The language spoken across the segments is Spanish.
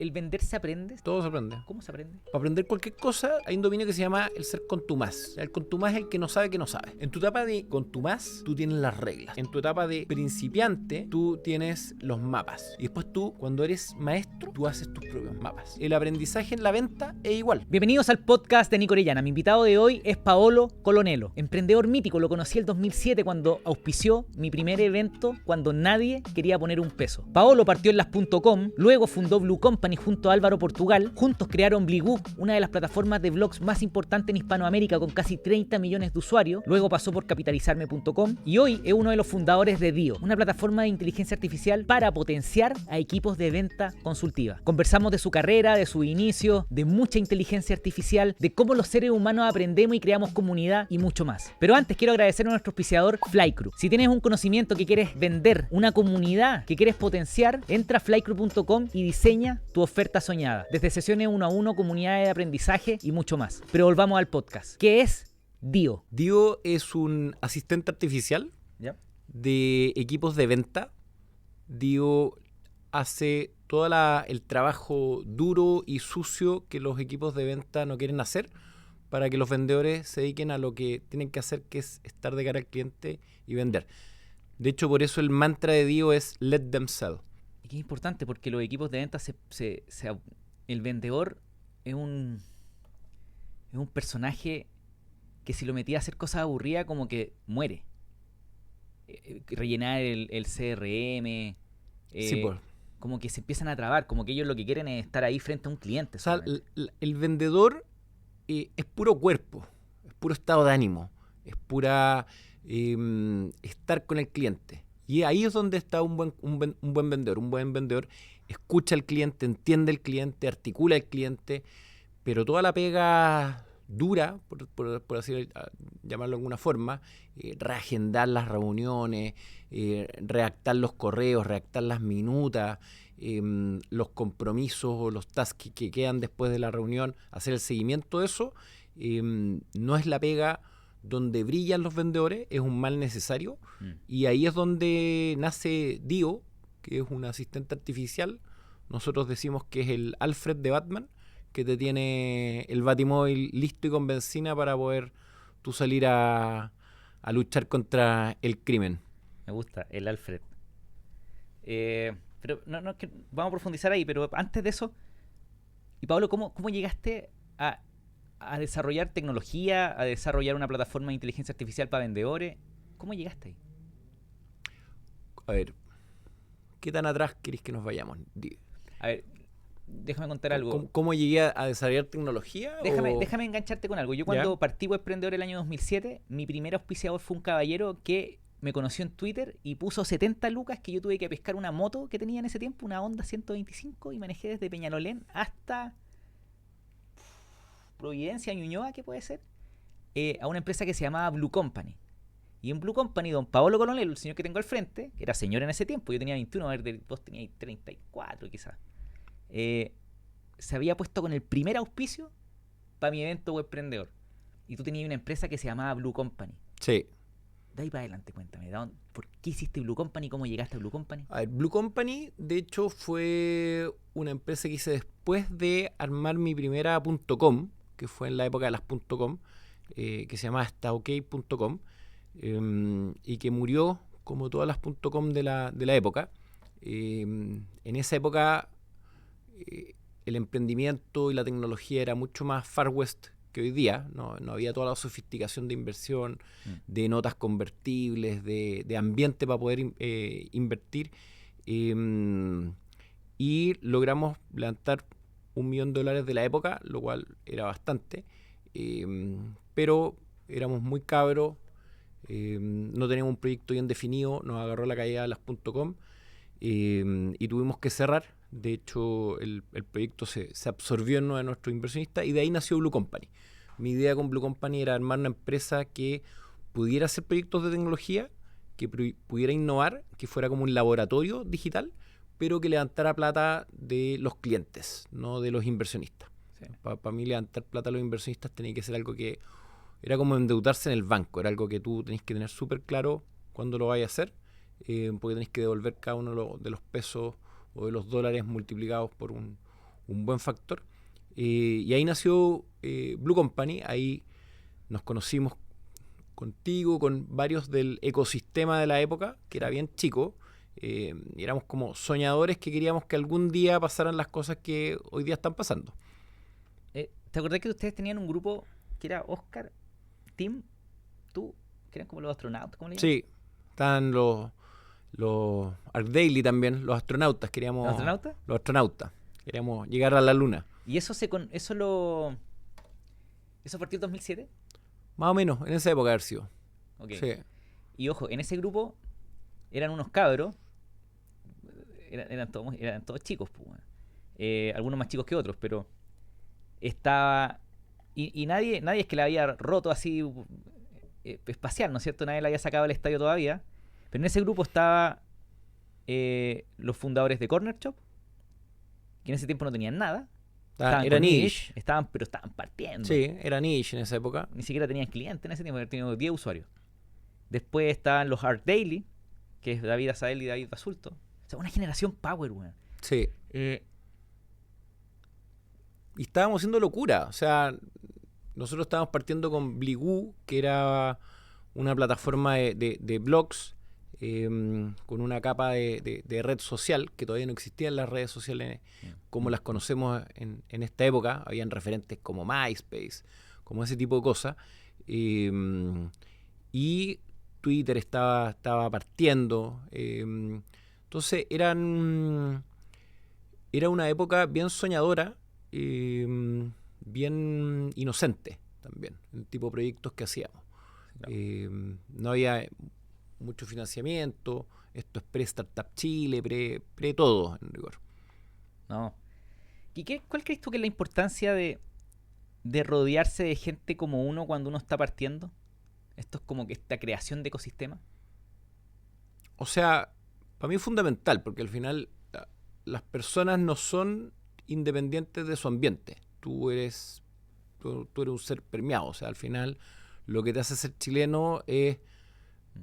¿El vender se aprende? Todo se aprende. ¿Cómo se aprende? Para aprender cualquier cosa hay un dominio que se llama el ser contumaz. El contumaz es el que no sabe que no sabe. En tu etapa de contumaz, tú tienes las reglas. En tu etapa de principiante, tú tienes los mapas. Y después tú, cuando eres maestro, tú haces tus propios mapas. El aprendizaje en la venta es igual. Bienvenidos al podcast de Nico Orellana. Mi invitado de hoy es Paolo Colonello, emprendedor mítico. Lo conocí el 2007 cuando auspició mi primer evento cuando nadie quería poner un peso. Paolo partió en las.com, luego fundó Blue Company junto a Álvaro Portugal. Juntos crearon Bligoo, una de las plataformas de blogs más importantes en Hispanoamérica con casi 30 millones de usuarios. Luego pasó por capitalizarme.com y hoy es uno de los fundadores de Dio, una plataforma de inteligencia artificial para potenciar a equipos de venta consultiva. Conversamos de su carrera, de su inicio, de mucha inteligencia artificial, de cómo los seres humanos aprendemos y creamos comunidad y mucho más. Pero antes quiero agradecer a nuestro auspiciador Flycrew. Si tienes un conocimiento que quieres vender, una comunidad que quieres potenciar, entra a flycrew.com y diseña tu oferta soñada. Desde sesiones 1 a 1, comunidades de aprendizaje y mucho más. Pero volvamos al podcast. ¿Qué es Dio? Dio es un asistente artificial de equipos de venta. Dio hace todo el trabajo duro y sucio que los equipos de venta no quieren hacer para que los vendedores se dediquen a lo que tienen que hacer, que es estar de cara al cliente y vender. De hecho, por eso el mantra de Dio es Let them sell. Y que es importante porque los equipos de venta el vendedor es un personaje que si lo metía a hacer cosas aburridas como que muere. Rellenar el CRM, Sí, pues. como que se empiezan a trabar, como que ellos lo que quieren es estar ahí frente a un cliente. O sea, solamente. el vendedor es puro cuerpo, es puro estado de ánimo, es pura estar con el cliente. Y ahí es donde está un buen vendedor. Un buen vendedor escucha al cliente, entiende al cliente, articula al cliente, pero toda la pega dura, por así llamarlo de alguna forma, reagendar las reuniones, redactar los correos, redactar las minutas, los compromisos o los tasks que quedan después de la reunión, hacer el seguimiento de eso, no es la pega donde brillan los vendedores, es un mal necesario. Y ahí es donde nace Dio, que es un asistente artificial. Nosotros decimos que es el Alfred de Batman, que te tiene el batimóvil listo y con benzina para poder tú salir a luchar contra el crimen. Me gusta, el Alfred. Pero no, que vamos a profundizar ahí, pero antes de eso, y Pablo, ¿cómo llegaste a desarrollar tecnología, a desarrollar una plataforma de inteligencia artificial para vendedores? ¿Cómo llegaste ahí? A ver, ¿qué tan atrás querés que nos vayamos? A ver, déjame contar algo. ¿Cómo llegué a desarrollar tecnología? Déjame engancharte con algo. Yo cuando partí Webprendedor el año 2007, mi primer auspiciador fue un caballero que me conoció en Twitter y puso 70 lucas que yo tuve que pescar una moto que tenía en ese tiempo, una Honda 125, y manejé desde Peñalolén hasta Providencia, Ñuñoa, ¿qué puede ser? A una empresa que se llamaba Blue Company. Y en Blue Company, don Paolo Colonello, el señor que tengo al frente, que era señor en ese tiempo, yo tenía 21, a ver, vos teníais 34 quizás, se había puesto con el primer auspicio para mi evento Webprendedor. Y tú tenías una empresa que se llamaba Blue Company. Sí. De ahí para adelante, cuéntame, ¿por qué hiciste Blue Company? ¿Cómo llegaste a Blue Company? A ver, Blue Company, de hecho, fue una empresa que hice después de armar mi primera .com, que fue en la época de las .com, que se llamaba hataok.com, y que murió como todas las .com de la época. En esa época el emprendimiento y la tecnología era mucho más Far West que hoy día. No había toda la sofisticación de inversión, de notas convertibles, de ambiente para poder invertir. Y logramos levantar $1 millón de la época, lo cual era bastante. Pero éramos muy cabros, no teníamos un proyecto bien definido, nos agarró la caída de las .com y tuvimos que cerrar. De hecho, el proyecto se absorbió en uno de nuestros inversionistas y de ahí nació Blue Company. Mi idea con Blue Company era armar una empresa que pudiera hacer proyectos de tecnología, que pudiera innovar, que fuera como un laboratorio digital, pero que levantara plata de los clientes, no de los inversionistas. Sí. Para mí levantar plata a los inversionistas tenía que ser algo que era como endeudarse en el banco, era algo que tú tenés que tener súper claro cuándo lo vayas a hacer, porque tenés que devolver cada uno de los pesos o de los dólares multiplicados por un un buen factor. Y ahí nació Blue Company, ahí nos conocimos contigo, con varios del ecosistema de la época, que era bien chico, y éramos como soñadores que queríamos que algún día pasaran las cosas que hoy día están pasando. ¿Te acordás que ustedes tenían un grupo que era Oscar, Tim, tú, que eran como los astronautas? ¿Cómo le llaman? Sí, estaban los Arc Daily también, los astronautas, queríamos... ¿Los astronautas? Los astronautas, queríamos llegar a la luna. ¿Y eso eso partió en 2007? Más o menos, en esa época haber sido. Ok. Sí. Y ojo, en ese grupo eran unos cabros, eran todos chicos, pues, weón. Algunos más chicos que otros, pero estaba... Y nadie es que la había roto así espacial, ¿no es cierto? Nadie la había sacado del estadio todavía. Pero en ese grupo estaba los fundadores de Corner Shop, que en ese tiempo no tenían nada. Estaban Era con niche. pero estaban partiendo. Sí, era niche en esa época. Ni siquiera tenían clientes en ese tiempo, tenían 10 usuarios. Después estaban los Art Daily, que es David Azael y David Basulto. O sea, una generación power, weón. Sí. Y estábamos haciendo locura. O sea, nosotros estábamos partiendo con Bligoo, que era una plataforma de blogs con una capa de red social, que todavía no existían las redes sociales como las conocemos en esta época. Habían referentes como MySpace, como ese tipo de cosas. Y Twitter estaba partiendo. Entonces era una época bien soñadora, bien inocente también, el tipo de proyectos que hacíamos. Claro. No había mucho financiamiento, esto es pre-Startup Chile, pre todo, en rigor. No. ¿Y cuál crees tú que es la importancia de rodearse de gente como uno cuando uno está partiendo? Esto es como que esta creación de ecosistema. O sea, para mí es fundamental, porque al final las personas no son independientes de su ambiente. Tú eres un ser permeado. O sea, al final lo que te hace ser chileno es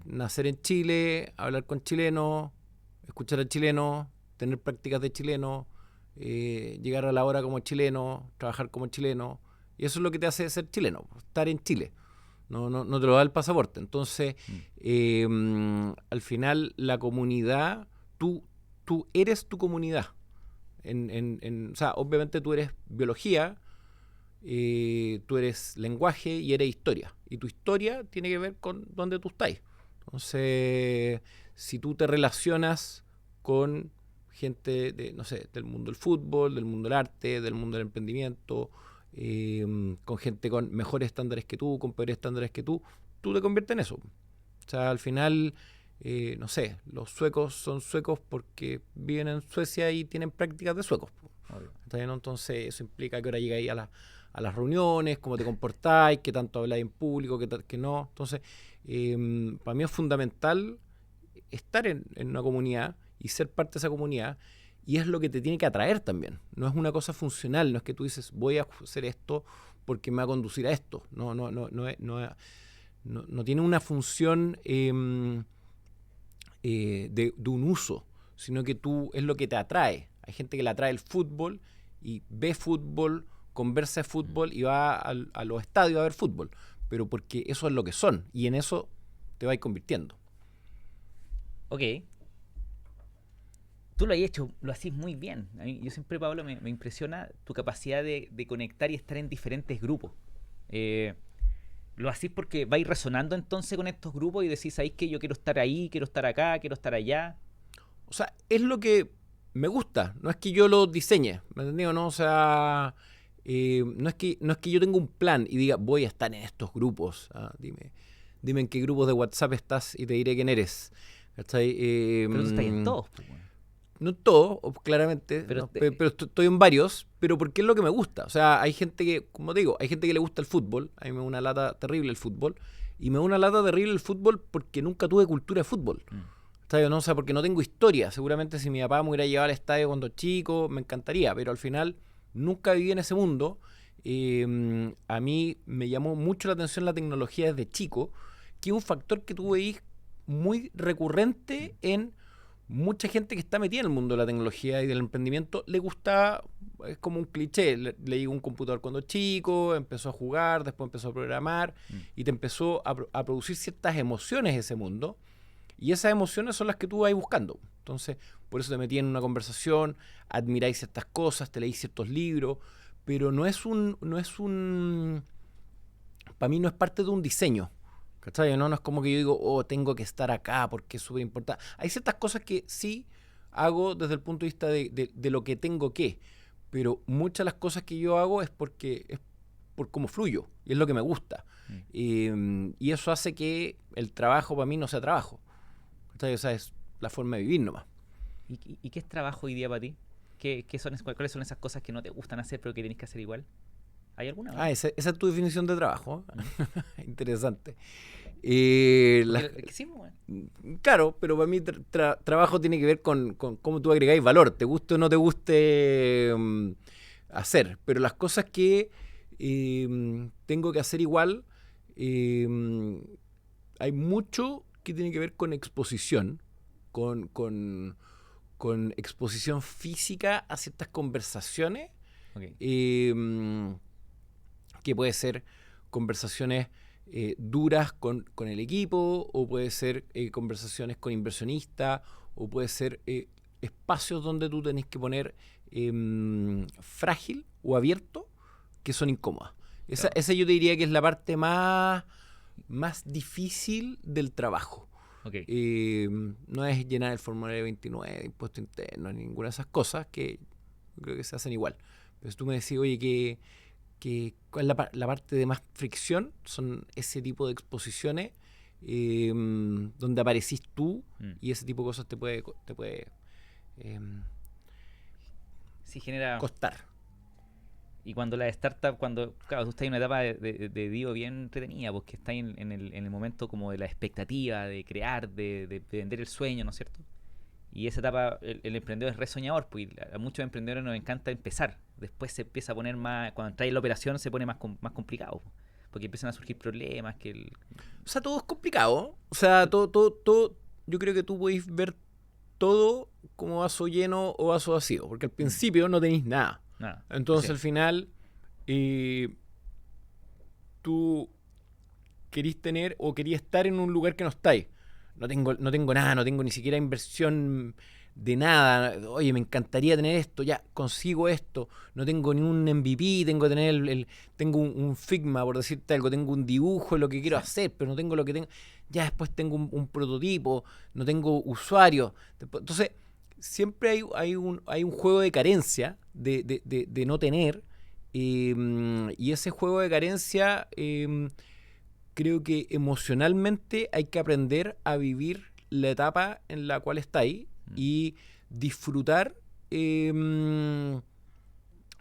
nacer en Chile, hablar con chilenos, escuchar al chileno, tener prácticas de chileno, llegar a la hora como chileno, trabajar como chileno. Y eso es lo que te hace ser chileno, estar en Chile. No te lo da el pasaporte. Entonces, al final, la comunidad, tú eres tu comunidad. O sea, obviamente tú eres biología, tú eres lenguaje y eres historia. Y tu historia tiene que ver con dónde tú estás. Entonces, si tú te relacionas con gente no sé, del mundo del fútbol, del mundo del arte, del mundo del emprendimiento, con gente con mejores estándares que tú, con peores estándares que tú te conviertes en eso. O sea, al final, no sé, los suecos son suecos porque viven en Suecia y tienen prácticas de suecos. Entonces, eso implica que ahora llegáis a las reuniones, cómo te comportáis, qué tanto habláis en público, qué no. Entonces, para mí es fundamental estar en una comunidad y ser parte de esa comunidad. Y es lo que te tiene que atraer también. No es una cosa funcional, no es que tú dices, voy a hacer esto porque me va a conducir a esto. No tiene una función de un uso, sino que es lo que te atrae. Hay gente que le atrae el fútbol y ve fútbol, conversa de fútbol y va a los estadios a ver fútbol. Pero porque eso es lo que son y en eso te vas convirtiendo. Ok. Tú lo has hecho, lo haces muy bien. Yo siempre, Pablo, me impresiona tu capacidad de conectar y estar en diferentes grupos. Lo haces porque vais resonando entonces con estos grupos y decís, ¿sabéis que yo quiero estar ahí, quiero estar acá, quiero estar allá? O sea, es lo que me gusta. No es que yo lo diseñe, ¿me entendés? ¿No? O sea, no es que yo tenga un plan y diga, voy a estar en estos grupos. Dime en qué grupos de WhatsApp estás y te diré quién eres. ¿Cachai? Pero tú estás en todos, pues, bueno. No en todo, claramente, pero estoy en varios, pero porque es lo que me gusta. O sea, hay gente que, como te digo, hay gente que le gusta el fútbol. A mí me da una lata terrible el fútbol. Y me da una lata terrible el fútbol porque nunca tuve cultura de fútbol. ¿Sabes? ¿No? O sea, porque no tengo historia. Seguramente si mi papá me hubiera llevado al estadio cuando chico, me encantaría. Pero al final, nunca viví en ese mundo. A mí me llamó mucho la atención la tecnología desde chico, que es un factor que tú veis muy recurrente en mucha gente que está metida en el mundo de la tecnología y del emprendimiento le gusta, es como un cliché, le llegó un computador cuando chico, empezó a jugar, después empezó a programar y te empezó a producir ciertas emociones ese mundo, y esas emociones son las que tú vas buscando. Entonces, por eso te metí en una conversación, admiráis ciertas cosas, te leís ciertos libros, pero para mí no es parte de un diseño. ¿Cachai? No es como que yo digo, oh, tengo que estar acá porque es súper importante. Hay ciertas cosas que sí hago desde el punto de vista de lo que tengo que, pero muchas de las cosas que yo hago es por cómo fluyo y es lo que me gusta. Y eso hace que el trabajo para mí no sea trabajo. ¿Cachai? O sea, es la forma de vivir nomás. ¿Y qué es trabajo hoy día para ti? ¿Cuáles son esas cosas que no te gustan hacer pero que tienes que hacer igual? ¿Hay alguna? ¿No? Esa es tu definición de trabajo. Interesante. Sí, bueno. Claro, pero para mí trabajo tiene que ver con cómo tú agregáis valor, te guste o no te guste hacer. Pero las cosas que tengo que hacer igual, hay mucho que tiene que ver con exposición, con exposición física a ciertas conversaciones. Okay. Que puede ser conversaciones duras con el equipo, o puede ser conversaciones con inversionistas, o puede ser espacios donde tú tenés que poner frágil o abierto, que son incómodas. Claro. Esa yo te diría que es la parte más difícil del trabajo. Okay. No es llenar el formulario 29 de impuesto interno, ninguna de esas cosas que yo creo que se hacen igual. Pero si tú me decís, oye, ¿cuál es la parte de más fricción? Son ese tipo de exposiciones donde aparecís tú y ese tipo de cosas te puede sí, genera costar. Y cuando la startup, claro, tú estás en una etapa de Dio bien entretenida, porque estás en el momento como de la expectativa, de crear, de vender el sueño, ¿no es cierto? Y esa etapa, el emprendedor es re soñador, pues a muchos emprendedores nos encanta empezar. Después se empieza a poner más, cuando entras en la operación se pone más complicado, porque empiezan a surgir problemas. O sea, todo es complicado. O sea, todo, yo creo que tú podéis ver todo como vaso lleno o vaso vacío, porque al principio no tenéis nada. Entonces sí. Al final tú querís tener o querías estar en un lugar que no estáis. No tengo nada, no tengo ni siquiera inversión de nada. Oye, me encantaría tener esto, ya consigo esto. No tengo ni un MVP, tengo que tener tengo un Figma, por decirte algo, tengo un dibujo de lo que quiero hacer, pero no tengo lo que tengo. Ya después tengo un prototipo, no tengo usuario. Entonces, siempre hay un juego de carencia de no tener, y ese juego de carencia creo que emocionalmente hay que aprender a vivir la etapa en la cual estáis y disfrutar. O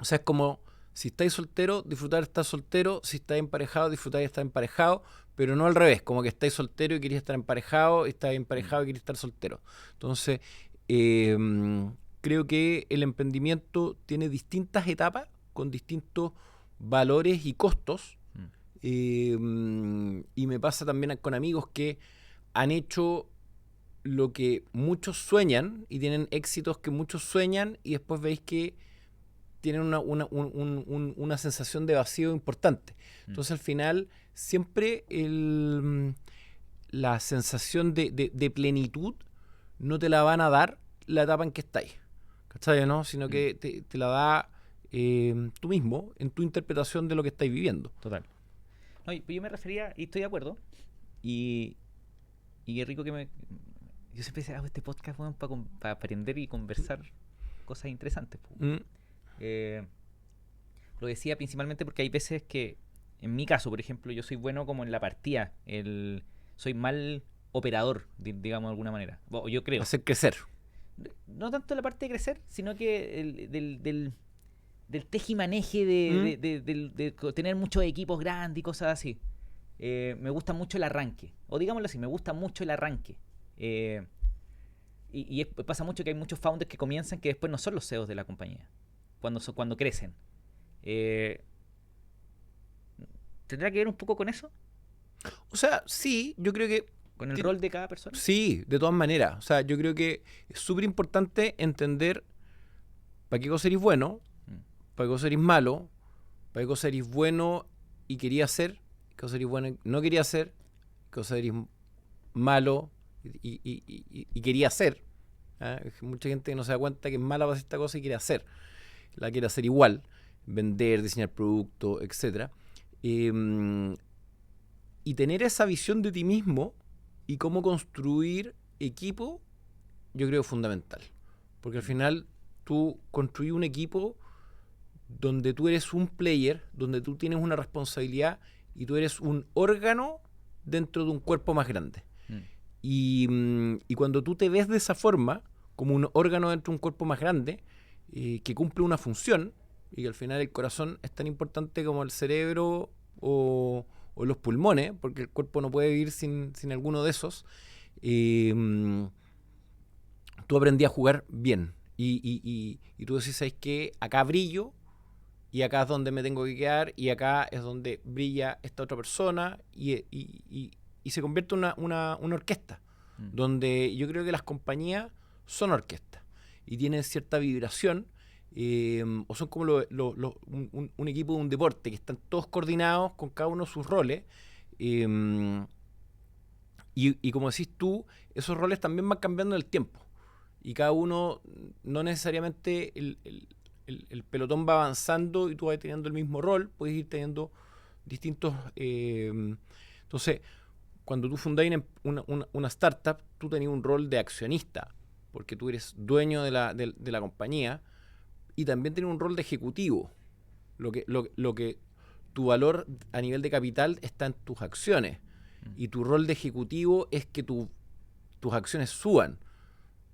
sea, es como si estáis soltero, disfrutar estar soltero; si estáis emparejado, disfrutar estar emparejado, pero no al revés, como que estáis soltero y queréis estar emparejado, y estáis emparejado y queréis estar soltero. Entonces, creo que el emprendimiento tiene distintas etapas con distintos valores y costos. Y me pasa también con amigos que han hecho lo que muchos sueñan y tienen éxitos que muchos sueñan, y después veis que tienen una sensación de vacío importante. Entonces al final siempre la sensación de plenitud no te la van a dar la etapa en que estáis, ¿cachai? ¿No? Sino que te la da tú mismo en tu interpretación de lo que estáis viviendo. Total. No, yo me refería, y estoy de acuerdo, y qué rico que yo siempre hago este podcast, bueno, para aprender y conversar cosas interesantes. Lo decía principalmente porque hay veces que, en mi caso, por ejemplo, yo soy bueno como en la partida, soy mal operador, digamos de alguna manera. Bueno, yo creo. Hacer crecer. No tanto la parte de crecer, sino que del tejimaneje de tener muchos equipos grandes y cosas así. Me gusta mucho el arranque, o digámoslo así, me gusta mucho el arranque. Y pasa mucho que hay muchos founders que comienzan que después no son los CEOs de la compañía cuando crecen. ¿Tendrá que ver un poco con eso? O sea, sí, yo creo que con el rol de cada persona. Sí, de todas maneras. O sea, yo creo que es súper importante entender para qué cosa eres bueno, para qué cosa eres malo, para qué cosa eres bueno y quería hacer, qué cosa eres bueno y no quería hacer, qué cosa eres malo y quería hacer. ¿Ah? Mucha gente no se da cuenta que es mala para hacer esta cosa y quiere hacer. La quiere hacer igual, vender, diseñar productos, etc. Y tener esa visión de ti mismo y cómo construir equipo, yo creo que es fundamental. Porque al final tú construyes un equipo donde tú eres un player, donde tú tienes una responsabilidad y tú eres un órgano dentro de un cuerpo más grande. Y cuando tú te ves de esa forma, como un órgano dentro de un cuerpo más grande, que cumple una función, y que al final el corazón es tan importante como el cerebro o los pulmones, porque el cuerpo no puede vivir sin alguno de esos, tú aprendí a jugar bien. Y tú decís, ¿sabes qué? Acá brillo, y acá es donde me tengo que quedar, y acá es donde brilla esta otra persona, y se convierte en una orquesta, donde yo creo que las compañías son orquestas, y tienen cierta vibración, o son como un equipo de un deporte, que están todos coordinados con cada uno de sus roles, y como decís tú, esos roles también van cambiando en el tiempo, y cada uno, no necesariamente el pelotón va avanzando y tú vas teniendo el mismo rol, puedes ir teniendo distintos... entonces, cuando tú fundáis una startup, tú tenías un rol de accionista, porque tú eres dueño de la compañía, y también tienes un rol de ejecutivo. Lo que tu valor a nivel de capital está en tus acciones, y tu rol de ejecutivo es que tus acciones suban.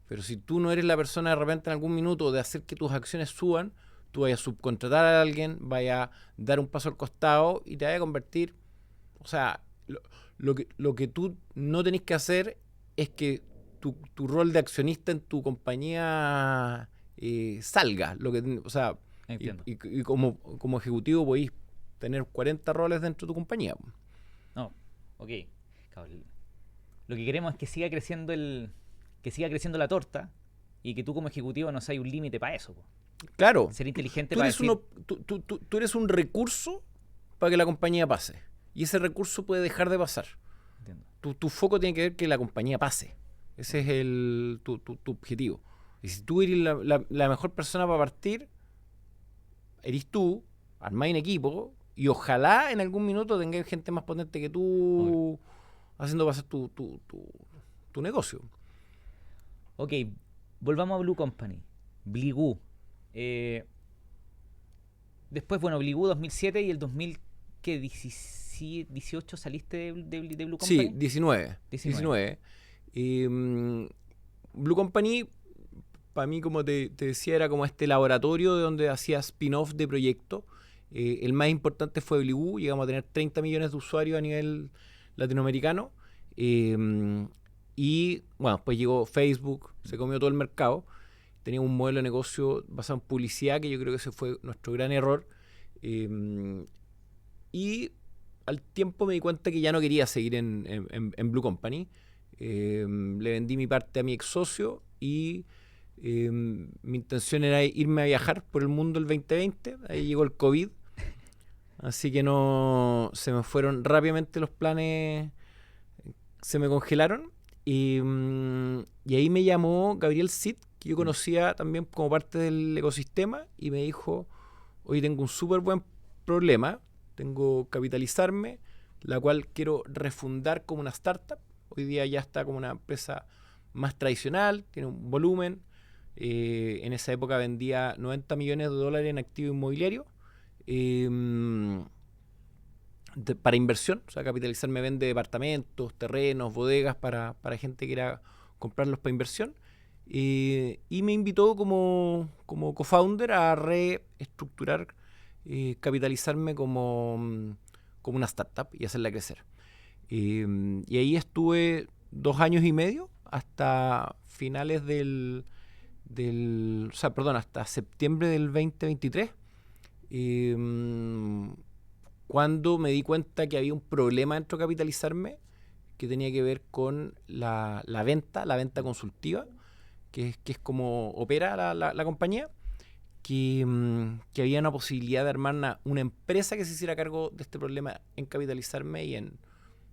Pero si tú no eres la persona de repente en algún minuto de hacer que tus acciones suban, tú vayas a subcontratar a alguien, vayas a dar un paso al costado y te vayas a convertir... O sea, lo que tú no tenés que hacer es que tu rol de accionista en tu compañía salga. O sea, y como ejecutivo podéis tener 40 roles dentro de tu compañía. No, ok. Lo que queremos es que siga creciendo la torta y que tú como ejecutivo no seas un límite para eso. Claro. Ser inteligente para decir... Tú eres un recurso para que la compañía pase. Y ese recurso puede dejar de pasar. Tu foco tiene que ver que la compañía pase. Ese es tu objetivo. Y si tú eres la mejor persona para partir, eres tú, armáis un equipo, y ojalá en algún minuto tengáis gente más potente que tú haciendo pasar tu negocio. Ok, volvamos a Blue Company. Bligoo. Después, bueno, Bligoo 2007 y el 2018 saliste de Blue Company. Sí, 19. Blue Company, para mí, como te decía, era como este laboratorio de donde hacía spin-off de proyectos. El más importante fue Bligoo. Llegamos a tener 30 millones de usuarios a nivel latinoamericano. Y bueno, pues llegó Facebook, se comió todo el mercado. Tenía un modelo de negocio basado en publicidad, que yo creo que ese fue nuestro gran error. Y al tiempo me di cuenta que ya no quería seguir en Blue Company. Le vendí mi parte a mi ex socio y mi intención era irme a viajar por el mundo el 2020. Ahí llegó el COVID. Así que se me fueron rápidamente los planes, se me congelaron. Y ahí me llamó Gabriel Cid, que yo conocía también como parte del ecosistema, y me dijo: hoy tengo un súper buen problema, tengo capitalizarme, la cual quiero refundar como una startup. Hoy día ya está como una empresa más tradicional, tiene un volumen. En esa época vendía $90 millones en activo inmobiliario. Para inversión, o sea, capitalizarme vende departamentos, terrenos, bodegas para gente que quiera comprarlos para inversión. Y me invitó como co-founder a reestructurar, capitalizarme como una startup y hacerla crecer. Y ahí estuve 2 años y medio hasta finales hasta septiembre del 2023. Cuando me di cuenta que había un problema dentro de capitalizarme, que tenía que ver con la venta consultiva, que es como opera la compañía, que había una posibilidad de armar una empresa que se hiciera cargo de este problema en capitalizarme y en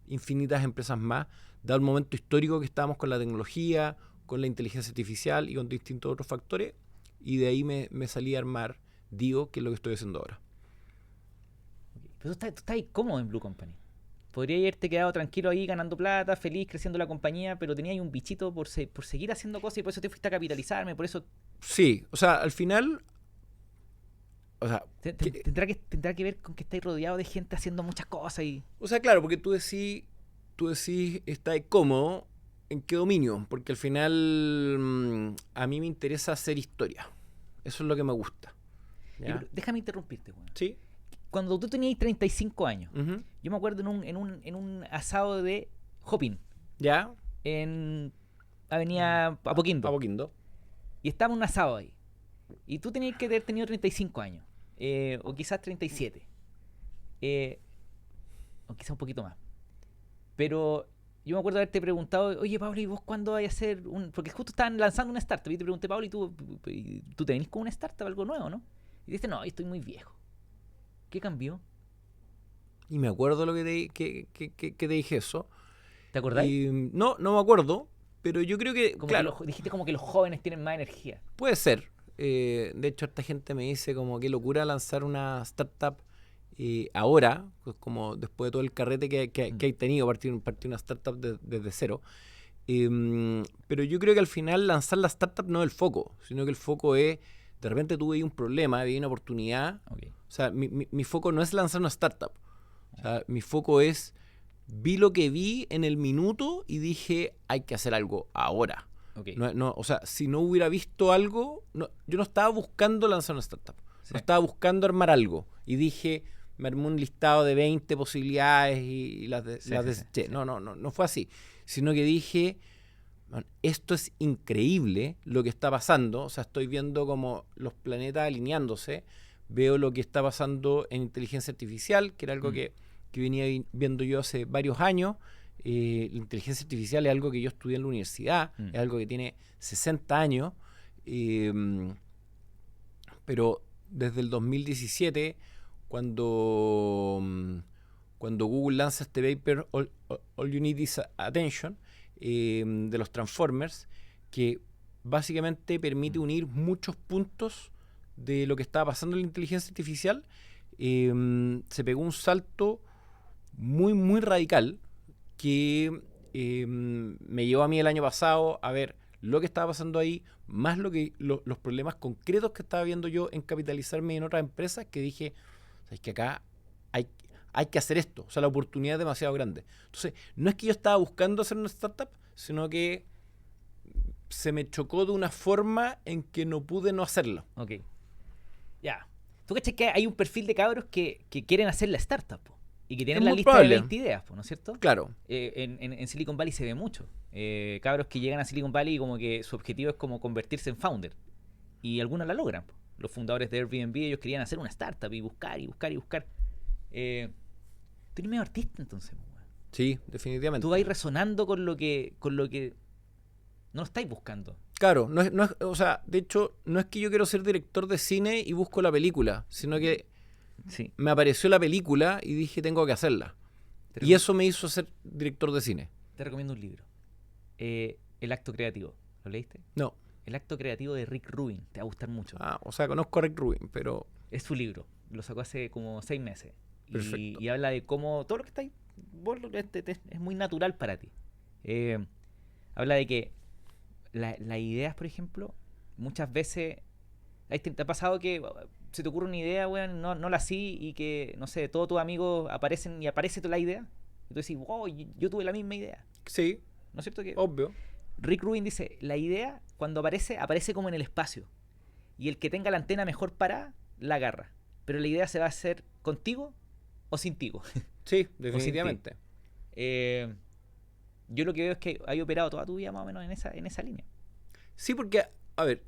infinitas empresas más, dado el momento histórico que estábamos con la tecnología, con la inteligencia artificial y con distintos otros factores, y de ahí me salí a armar Dio, que es lo que estoy haciendo ahora. Pero tú estás ahí cómodo en Blue Company. Podría haberte quedado tranquilo ahí ganando plata, feliz, creciendo la compañía, pero tenía ahí un bichito por seguir haciendo cosas y por eso te fuiste a capitalizarme, por eso... Sí, o sea, al final... O sea, tendrá que ver con que estáis rodeado de gente haciendo muchas cosas y... O sea, claro, porque tú decís, estás cómodo, ¿en qué dominio? Porque al final a mí me interesa hacer historia. Eso es lo que me gusta. Pero déjame interrumpirte, weón. Sí. Cuando tú tenías 35 años, Uh-huh. yo me acuerdo en un asado de Hopin, ¿Ya? en Avenida Apoquindo. Apoquindo. Y estaba un asado ahí. Y tú tenías que haber tenido 35 años. O quizás 37. O quizás un poquito más. Pero yo me acuerdo de haberte preguntado, oye, Pablo, ¿y vos cuándo vais a hacer un...? Porque justo estaban lanzando una startup. Y te pregunté, Pablo, ¿tú te venís con una startup, algo nuevo, no? Y dijiste, no, estoy muy viejo. ¿Qué cambió? Y me acuerdo lo que te dije eso. ¿Te acordáis? No me acuerdo, pero yo creo que, Como claro, que dijiste como que los jóvenes tienen más energía. puede ser. De hecho, esta gente me dice como qué locura lanzar una startup ahora, pues como después de todo el carrete que hay tenido, partir una startup desde cero. Pero yo creo que al final lanzar la startup no es el foco, sino que el foco es, de repente tuve ahí un problema, vi una oportunidad. Okay. O sea, mi foco no es lanzar una startup. O sea, mi foco es, vi lo que vi en el minuto y dije, hay que hacer algo ahora. Okay. O sea, si no hubiera visto algo, yo no estaba buscando lanzar una startup. Sí. No estaba buscando armar algo. Y dije, me armé un listado de 20 posibilidades y las deseché. Sí. No fue así. Sino que dije, man, esto es increíble lo que está pasando. O sea, estoy viendo como los planetas alineándose. Veo lo que está pasando en inteligencia artificial, que era algo que venía viendo yo hace varios años. La inteligencia artificial es algo que yo estudié en la universidad, es algo que tiene 60 años, pero desde el 2017, cuando Google lanza este paper, All You Need Is Attention, de los Transformers, que básicamente permite unir muchos puntos de lo que estaba pasando en la inteligencia artificial, se pegó un salto muy, muy radical, que me llevó a mí el año pasado a ver lo que estaba pasando ahí, más los problemas concretos que estaba viendo yo en capitalizarme en otras empresas, que dije, ¿sabes que acá hay que hacer esto? O sea, la oportunidad es demasiado grande. Entonces, no es que yo estaba buscando hacer una startup, sino que se me chocó de una forma en que no pude no hacerlo. Ok. Ya. ¿Tú cachai que hay un perfil de cabros que quieren hacer la startup, po? Y que tienen la lista de 20 ideas, ¿no es cierto? Claro. En Silicon Valley se ve mucho. Cabros que llegan a Silicon Valley y como que su objetivo es como convertirse en founder. Y algunos la logran, po. Los fundadores de Airbnb, ellos querían hacer una startup y buscar. Tú eres medio artista entonces, po. Sí, definitivamente. Tú vas resonando con lo que no lo estáis buscando. Claro, o sea, de hecho, no es que yo quiero ser director de cine y busco la película, sino que Sí. me apareció la película y dije, tengo que hacerla. Y eso me hizo ser director de cine. Te recomiendo un libro. El acto creativo. ¿Lo leíste? No. El acto creativo de Rick Rubin. Te va a gustar mucho. O sea, conozco a Rick Rubin, pero... Es su libro. Lo sacó hace como 6 meses. Perfecto. Y habla de cómo todo lo que está ahí es muy natural para ti. Habla de que las ideas, por ejemplo, muchas veces... ¿Te ha pasado que se te ocurre una idea, weón, no la así, y que, no sé, todos tus amigos aparecen y aparece toda la idea? Y tú decís, wow, yo tuve la misma idea. Sí. ¿No es cierto? Que Obvio. Rick Rubin dice, la idea cuando aparece como en el espacio. Y el que tenga la antena mejor parada, la agarra. Pero la idea se va a hacer contigo o sin ti. Sí, definitivamente. Yo lo que veo es que hay operado toda tu vida más o menos en esa línea. Sí, porque, a ver,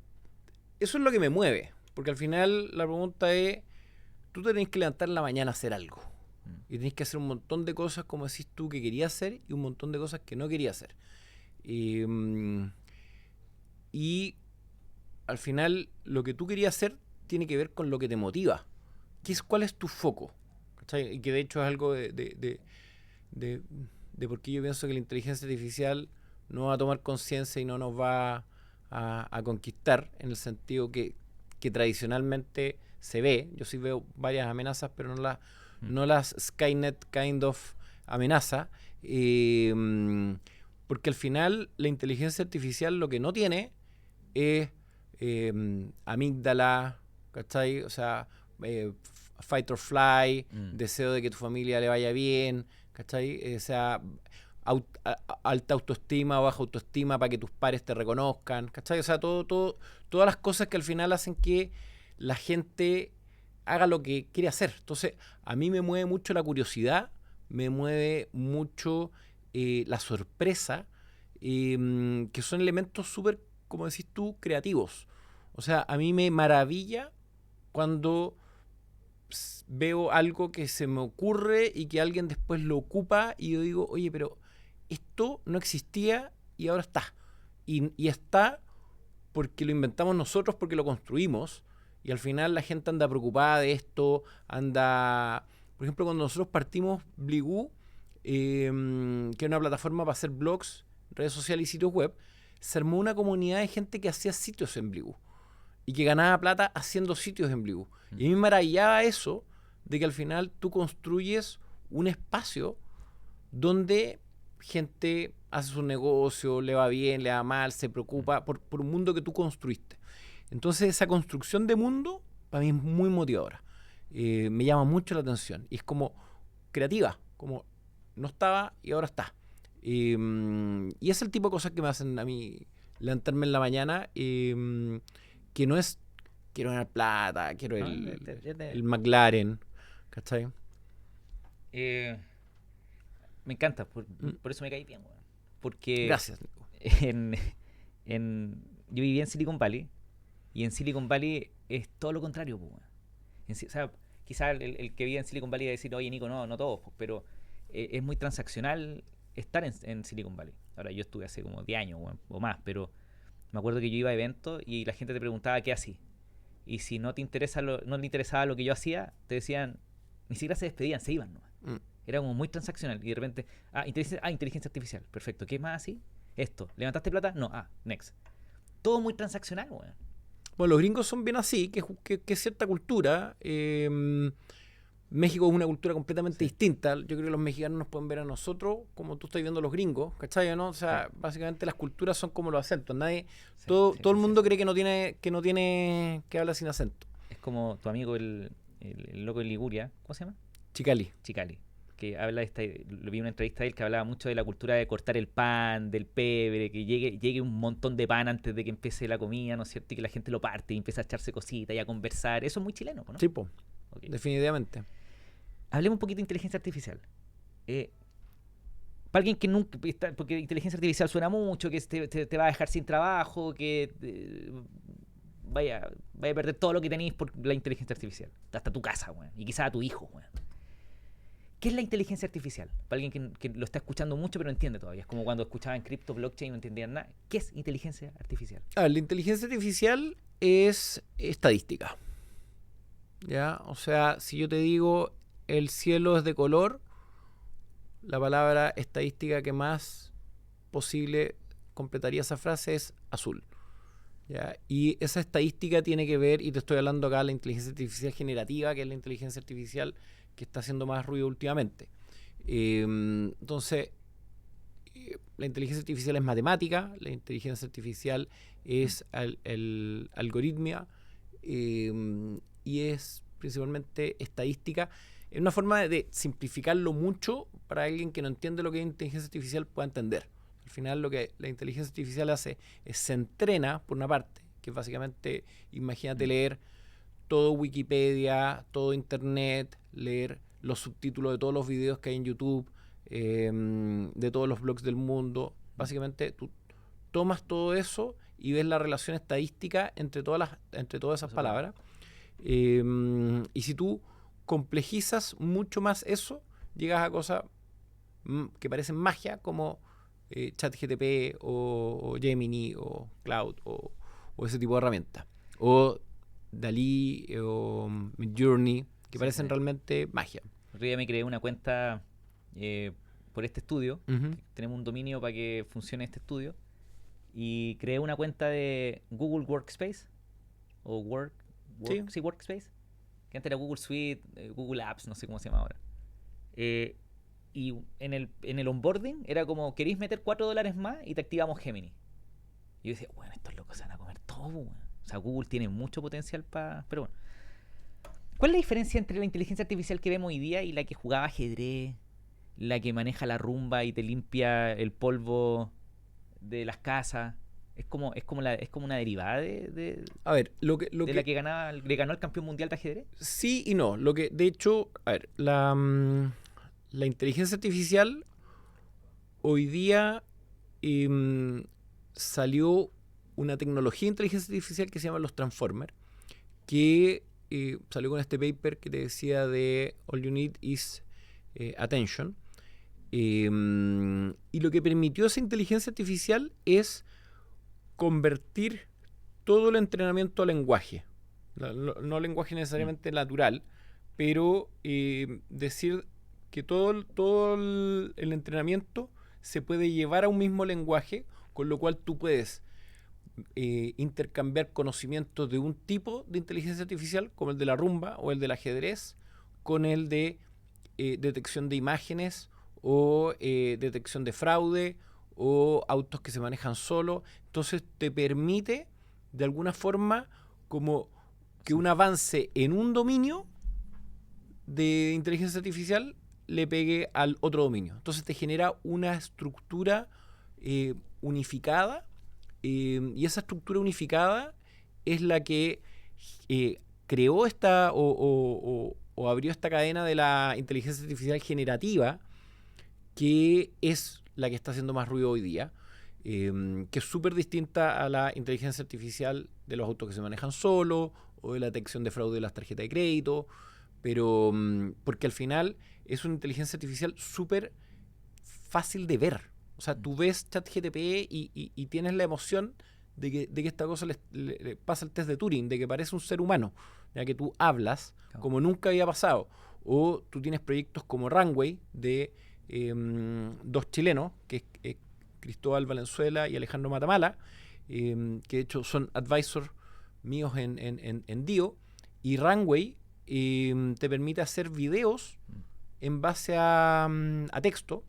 eso es lo que me mueve. Porque al final la pregunta es, tú tenés que levantar en la mañana a hacer algo. y tenés que hacer un montón de cosas, como decís tú, que querías hacer y un montón de cosas que no querías hacer. Y al final lo que tú querías hacer tiene que ver con lo que te motiva. ¿Cuál es tu foco? ¿Cachai? Y que de hecho es algo de por qué yo pienso que la inteligencia artificial no va a tomar conciencia y no nos va a conquistar, en el sentido que tradicionalmente se ve. Yo sí veo varias amenazas, pero no las Skynet kind of amenaza, porque al final la inteligencia artificial lo que no tiene es amígdala, ¿cachai? O sea, fight or fly, deseo de que tu familia le vaya bien, ¿cachai? O sea, alta autoestima o baja autoestima para que tus pares te reconozcan, ¿cachai? O sea, todas las cosas que al final hacen que la gente haga lo que quiere hacer. Entonces, a mí me mueve mucho la curiosidad, me mueve mucho la sorpresa, que son elementos súper, como decís tú, creativos. O sea, a mí me maravilla cuando veo algo que se me ocurre y que alguien después lo ocupa y yo digo, oye, pero esto no existía y ahora está. Y está porque lo inventamos nosotros, porque lo construimos, y al final la gente anda preocupada de esto, Por ejemplo, cuando nosotros partimos Bligoo, que era una plataforma para hacer blogs, redes sociales y sitios web, se armó una comunidad de gente que hacía sitios en Bligoo y que ganaba plata haciendo sitios en Bligoo. Y a mí me maravillaba eso, de que al final tú construyes un espacio donde gente hace su negocio, le va bien, le va mal, se preocupa por un mundo que tú construiste. Entonces esa construcción de mundo para mí es muy motivadora. Me llama mucho la atención y es como creativa, como no estaba y ahora está. Y es el tipo de cosas que me hacen a mí levantarme en la mañana, que no es quiero ganar plata, quiero el McLaren, ¿cachai? Me encanta, por eso me caí bien, weón. Porque Gracias, Nico. Yo vivía en Silicon Valley, y en Silicon Valley es todo lo contrario, pues, weón. O sea, quizás el que vive en Silicon Valley va a decir, oye, Nico, no todos, pues, pero es muy transaccional estar en Silicon Valley. Ahora, yo estuve hace como 10 años, weón, o más, pero me acuerdo que yo iba a eventos y la gente te preguntaba qué hacía. Y si no le interesaba lo que yo hacía, te decían, ni siquiera se despedían, se iban, ¿no? Era como muy transaccional. Y de repente, inteligencia artificial. Perfecto. ¿Qué más así? Esto. ¿Levantaste plata? No. Next. Todo muy transaccional, weón. Bueno, los gringos son bien así, que es cierta cultura. México es una cultura completamente distinta. Yo creo que los mexicanos nos pueden ver a nosotros como tú estás viendo a los gringos, ¿cachai? ¿No? O sea, básicamente las culturas son como los acentos. Todo el mundo cree que no tiene que habla sin acento. Es como tu amigo el loco de Liguria. ¿Cómo se llama? Chicali. Que habla lo vi en una entrevista de él que hablaba mucho de la cultura de cortar el pan, del pebre, que llegue un montón de pan antes de que empiece la comida, ¿no es cierto? Y que la gente lo parte y empieza a echarse cositas y a conversar. Eso es muy chileno, ¿no? Sí, po. Okay. Definitivamente. Hablemos un poquito de inteligencia artificial. Para alguien que nunca... Porque inteligencia artificial suena mucho, que te va a dejar sin trabajo, que vaya a perder todo lo que tenéis por la inteligencia artificial. Hasta tu casa, weón. Y quizás a tu hijo, weón. ¿Qué es la inteligencia artificial? Para alguien que lo está escuchando mucho pero no entiende todavía. Es como cuando escuchaban cripto, blockchain y no entendían nada. ¿Qué es inteligencia artificial? La inteligencia artificial es estadística. ¿Ya? O sea, si yo te digo el cielo es de color, la palabra estadística que más posible completaría esa frase es azul. ¿Ya? Y esa estadística tiene que ver, y te estoy hablando acá de la inteligencia artificial generativa, que es la inteligencia artificial que está haciendo más ruido últimamente. Entonces, la inteligencia artificial es matemática, la inteligencia artificial es algoritmia, y es principalmente estadística. Es una forma de simplificarlo mucho para alguien que no entiende lo que es inteligencia artificial pueda entender. Al final lo que la inteligencia artificial hace es se entrena, por una parte, que es básicamente, imagínate leer todo Wikipedia, todo Internet, leer los subtítulos de todos los videos que hay en YouTube, de todos los blogs del mundo. Básicamente tú tomas todo eso y ves la relación estadística entre todas esas palabras. Y si tú complejizas mucho más eso, llegas a cosas que parecen magia como ChatGPT o Gemini o Cloud o ese tipo de herramientas. O Dalí o Midjourney, que parecen realmente magia. El otro día me creé una cuenta por este estudio. Uh-huh. Tenemos un dominio para que funcione este estudio. Y creé una cuenta de Google Workspace. O Sí. Workspace. Que antes era Google Suite, Google Apps, no sé cómo se llama ahora. Y en el onboarding era como, ¿queréis meter $4 más? Y te activamos Gemini. Y yo decía, bueno, estos locos se van a comer todo, bueno. O sea, Google tiene mucho potencial para... Pero bueno. ¿Cuál es la diferencia entre la inteligencia artificial que vemos hoy día y la que jugaba ajedrez, la que maneja la rumba y te limpia el polvo de las casas? Es como una derivada A ver, la que le ganó al campeón mundial de ajedrez. Sí y no. De hecho, a ver, la inteligencia artificial hoy día salió una tecnología de inteligencia artificial que se llama los Transformers, que salió con este paper que te decía de All You Need Is Attention. Y lo que permitió esa inteligencia artificial es convertir todo el entrenamiento a lenguaje. No lenguaje necesariamente natural, pero decir que todo el entrenamiento se puede llevar a un mismo lenguaje, con lo cual tú puedes intercambiar conocimientos de un tipo de inteligencia artificial, como el de la rumba o el del ajedrez, con el de detección de imágenes o detección de fraude o autos que se manejan solo. Entonces te permite de alguna forma como que un avance en un dominio de inteligencia artificial le pegue al otro dominio. Entonces te genera una estructura unificada, y esa estructura unificada es la que creó esta o abrió esta cadena de la inteligencia artificial generativa, que es la que está haciendo más ruido hoy día, que es súper distinta a la inteligencia artificial de los autos que se manejan solo o de la detección de fraude de las tarjetas de crédito, pero porque al final es una inteligencia artificial súper fácil de ver. O sea, tú ves ChatGPT y tienes la emoción de que esta cosa le pasa el test de Turing, de que parece un ser humano, ya que tú hablas como nunca había pasado. O tú tienes proyectos como Runway de dos chilenos, que es Cristóbal Valenzuela y Alejandro Matamala, que de hecho son advisors míos en DIO, y Runway te permite hacer videos en base a texto.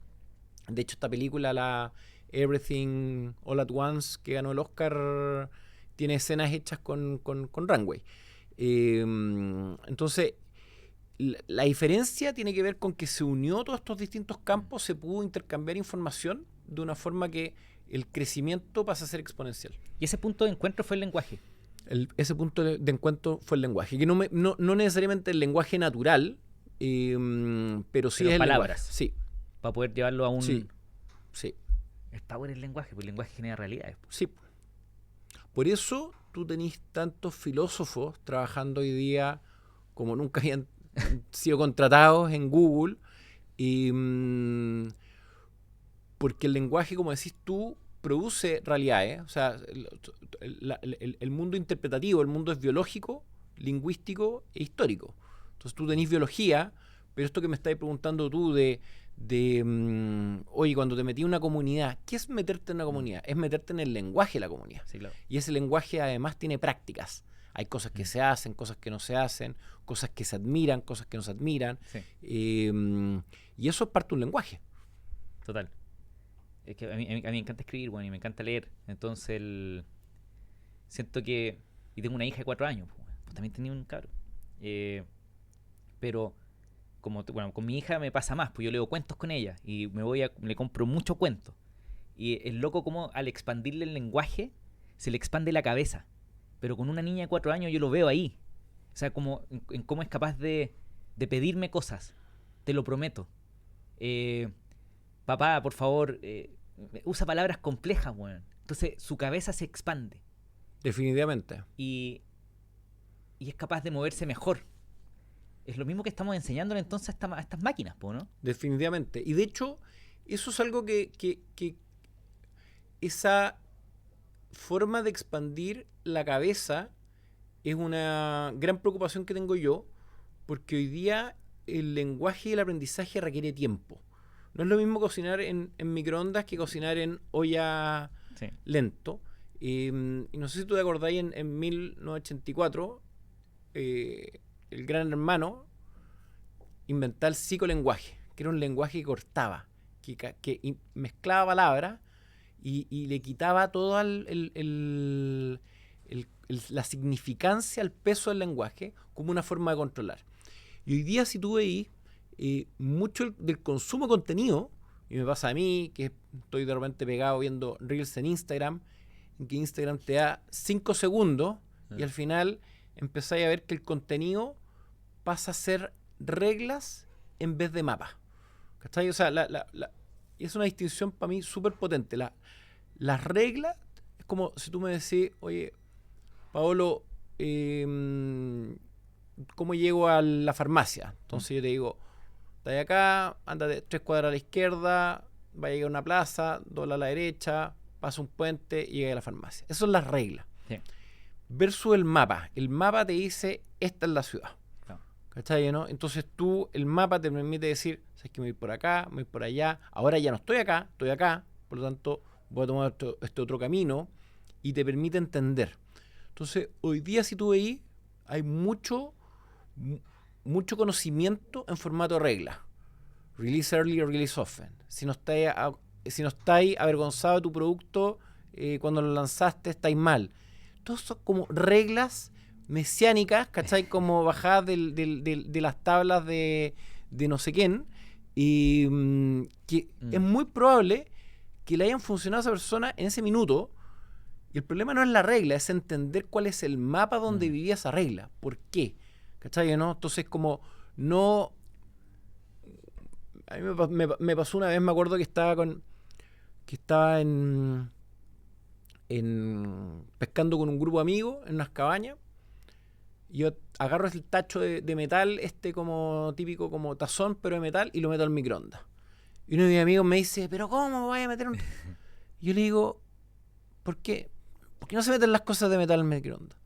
De hecho, esta película, la Everything All at Once, que ganó el Oscar, tiene escenas hechas con Runway. Entonces, la diferencia tiene que ver con que se unió todos estos distintos campos, se pudo intercambiar información de una forma que el crecimiento pasa a ser exponencial. Y ese punto de encuentro fue el lenguaje. Ese punto de encuentro fue el lenguaje, que no necesariamente el lenguaje natural, pero sí es el palabras. Lenguaje. Sí. Para poder llevarlo a un... Sí. El power del lenguaje, porque el lenguaje genera realidades. Sí. Por eso tú tenés tantos filósofos trabajando hoy día como nunca habían sido contratados en Google, porque el lenguaje, como decís tú, produce realidades. O sea, el mundo interpretativo, el mundo es biológico, lingüístico e histórico. Entonces tú tenés biología, pero esto que me estás preguntando tú oye, cuando te metí en una comunidad, ¿qué es meterte en una comunidad? Es meterte en el lenguaje de la comunidad. Sí, claro. Y ese lenguaje además tiene prácticas. Hay cosas que se hacen, cosas que no se hacen, cosas que se admiran, cosas que no se admiran. Sí. Y eso es parte de un lenguaje. Total. Es que a mí me encanta escribir, bueno, y me encanta leer. Entonces, siento que... Y tengo una hija de 4 años, pues también tenía un cabro. Pero... con mi hija me pasa más, pues yo leo cuentos con ella y le compro mucho cuento. Y es loco como al expandirle el lenguaje se le expande la cabeza. Pero con una niña de 4 años yo lo veo ahí. O sea, como en cómo es capaz de pedirme cosas. Te lo prometo. Papá, por favor, usa palabras complejas, weón. Entonces su cabeza se expande. Definitivamente. Y es capaz de moverse mejor. es lo mismo que estamos enseñándole entonces a estas máquinas, po, ¿no? Definitivamente. Y de hecho, eso es algo que esa forma de expandir la cabeza es una gran preocupación que tengo yo, porque hoy día el lenguaje y el aprendizaje requiere tiempo. No es lo mismo cocinar en microondas que cocinar en olla Sí. lento. Y no sé si tú te acordáis, en 1984, el gran hermano inventó el psicolenguaje, que era un lenguaje que cortaba, que mezclaba palabras y le quitaba toda la significancia al peso del lenguaje como una forma de controlar. Y hoy día, si tú veis, mucho del consumo de contenido, y me pasa a mí, que estoy de repente pegado viendo Reels en Instagram, en que Instagram te da 5 segundos y al final empezáis a ver que el contenido pasa a ser reglas en vez de mapas. ¿Cachai? O sea, es una distinción para mí súper potente. Las reglas es como si tú me decís, oye, Paolo, ¿cómo llego a la farmacia? Entonces yo te digo, está de acá, ándate 3 cuadras a la izquierda, va a llegar a una plaza, dobla a la derecha, pasa un puente y llega a la farmacia. Esas son las reglas. Sí. Versus el mapa. El mapa te dice, esta es la ciudad. Claro. ¿Cachai, no? Entonces el mapa te permite decir, sabes que me voy por acá, me voy por allá, ahora ya no estoy acá, por lo tanto voy a tomar este otro camino, y te permite entender. Entonces, hoy día, si tú veís, hay mucho conocimiento en formato de regla. Release early, release often. Si no estáis avergonzado de tu producto cuando lo lanzaste, estáis mal. Todos son como reglas mesiánicas, ¿cachai? Como bajadas de las tablas de no sé quién. Y que es muy probable que le hayan funcionado a esa persona en ese minuto. Y el problema no es la regla, es entender cuál es el mapa donde vivía esa regla. ¿Por qué? ¿Cachai, no? Entonces, como no... A mí me pasó una vez, me acuerdo que estaba pescando con un grupo de amigos en unas cabañas. Y yo agarro el tacho de metal, como típico como tazón, pero de metal, y lo meto al microondas. Y uno de mis amigos me dice, ¿pero cómo voy a meter un...? Y yo le digo, ¿por qué? ¿Por qué no se meten las cosas de metal al microondas?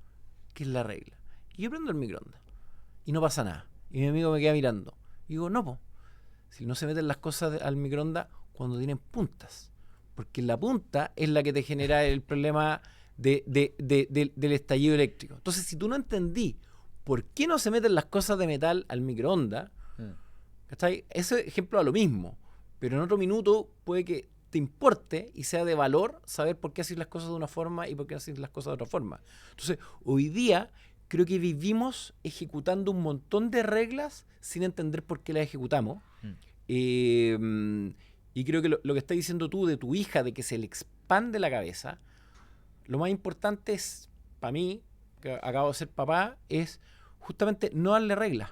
Que es la regla. Y yo prendo el microondas y no pasa nada. Y mi amigo me queda mirando. Y digo, no, po. Si no se meten las cosas al microondas cuando tienen puntas. Porque la punta es la que te genera el problema del estallido eléctrico. Entonces, si tú no entendí por qué no se meten las cosas de metal al microondas, ¿cachai? Ese ejemplo a lo mismo. Pero en otro minuto puede que te importe y sea de valor saber por qué haces las cosas de una forma y por qué haces las cosas de otra forma. Entonces, hoy día creo que vivimos ejecutando un montón de reglas sin entender por qué las ejecutamos. Y creo que lo que estás diciendo tú de tu hija, de que se le expande la cabeza, lo más importante es, para mí, que acabo de ser papá, es justamente no darle reglas.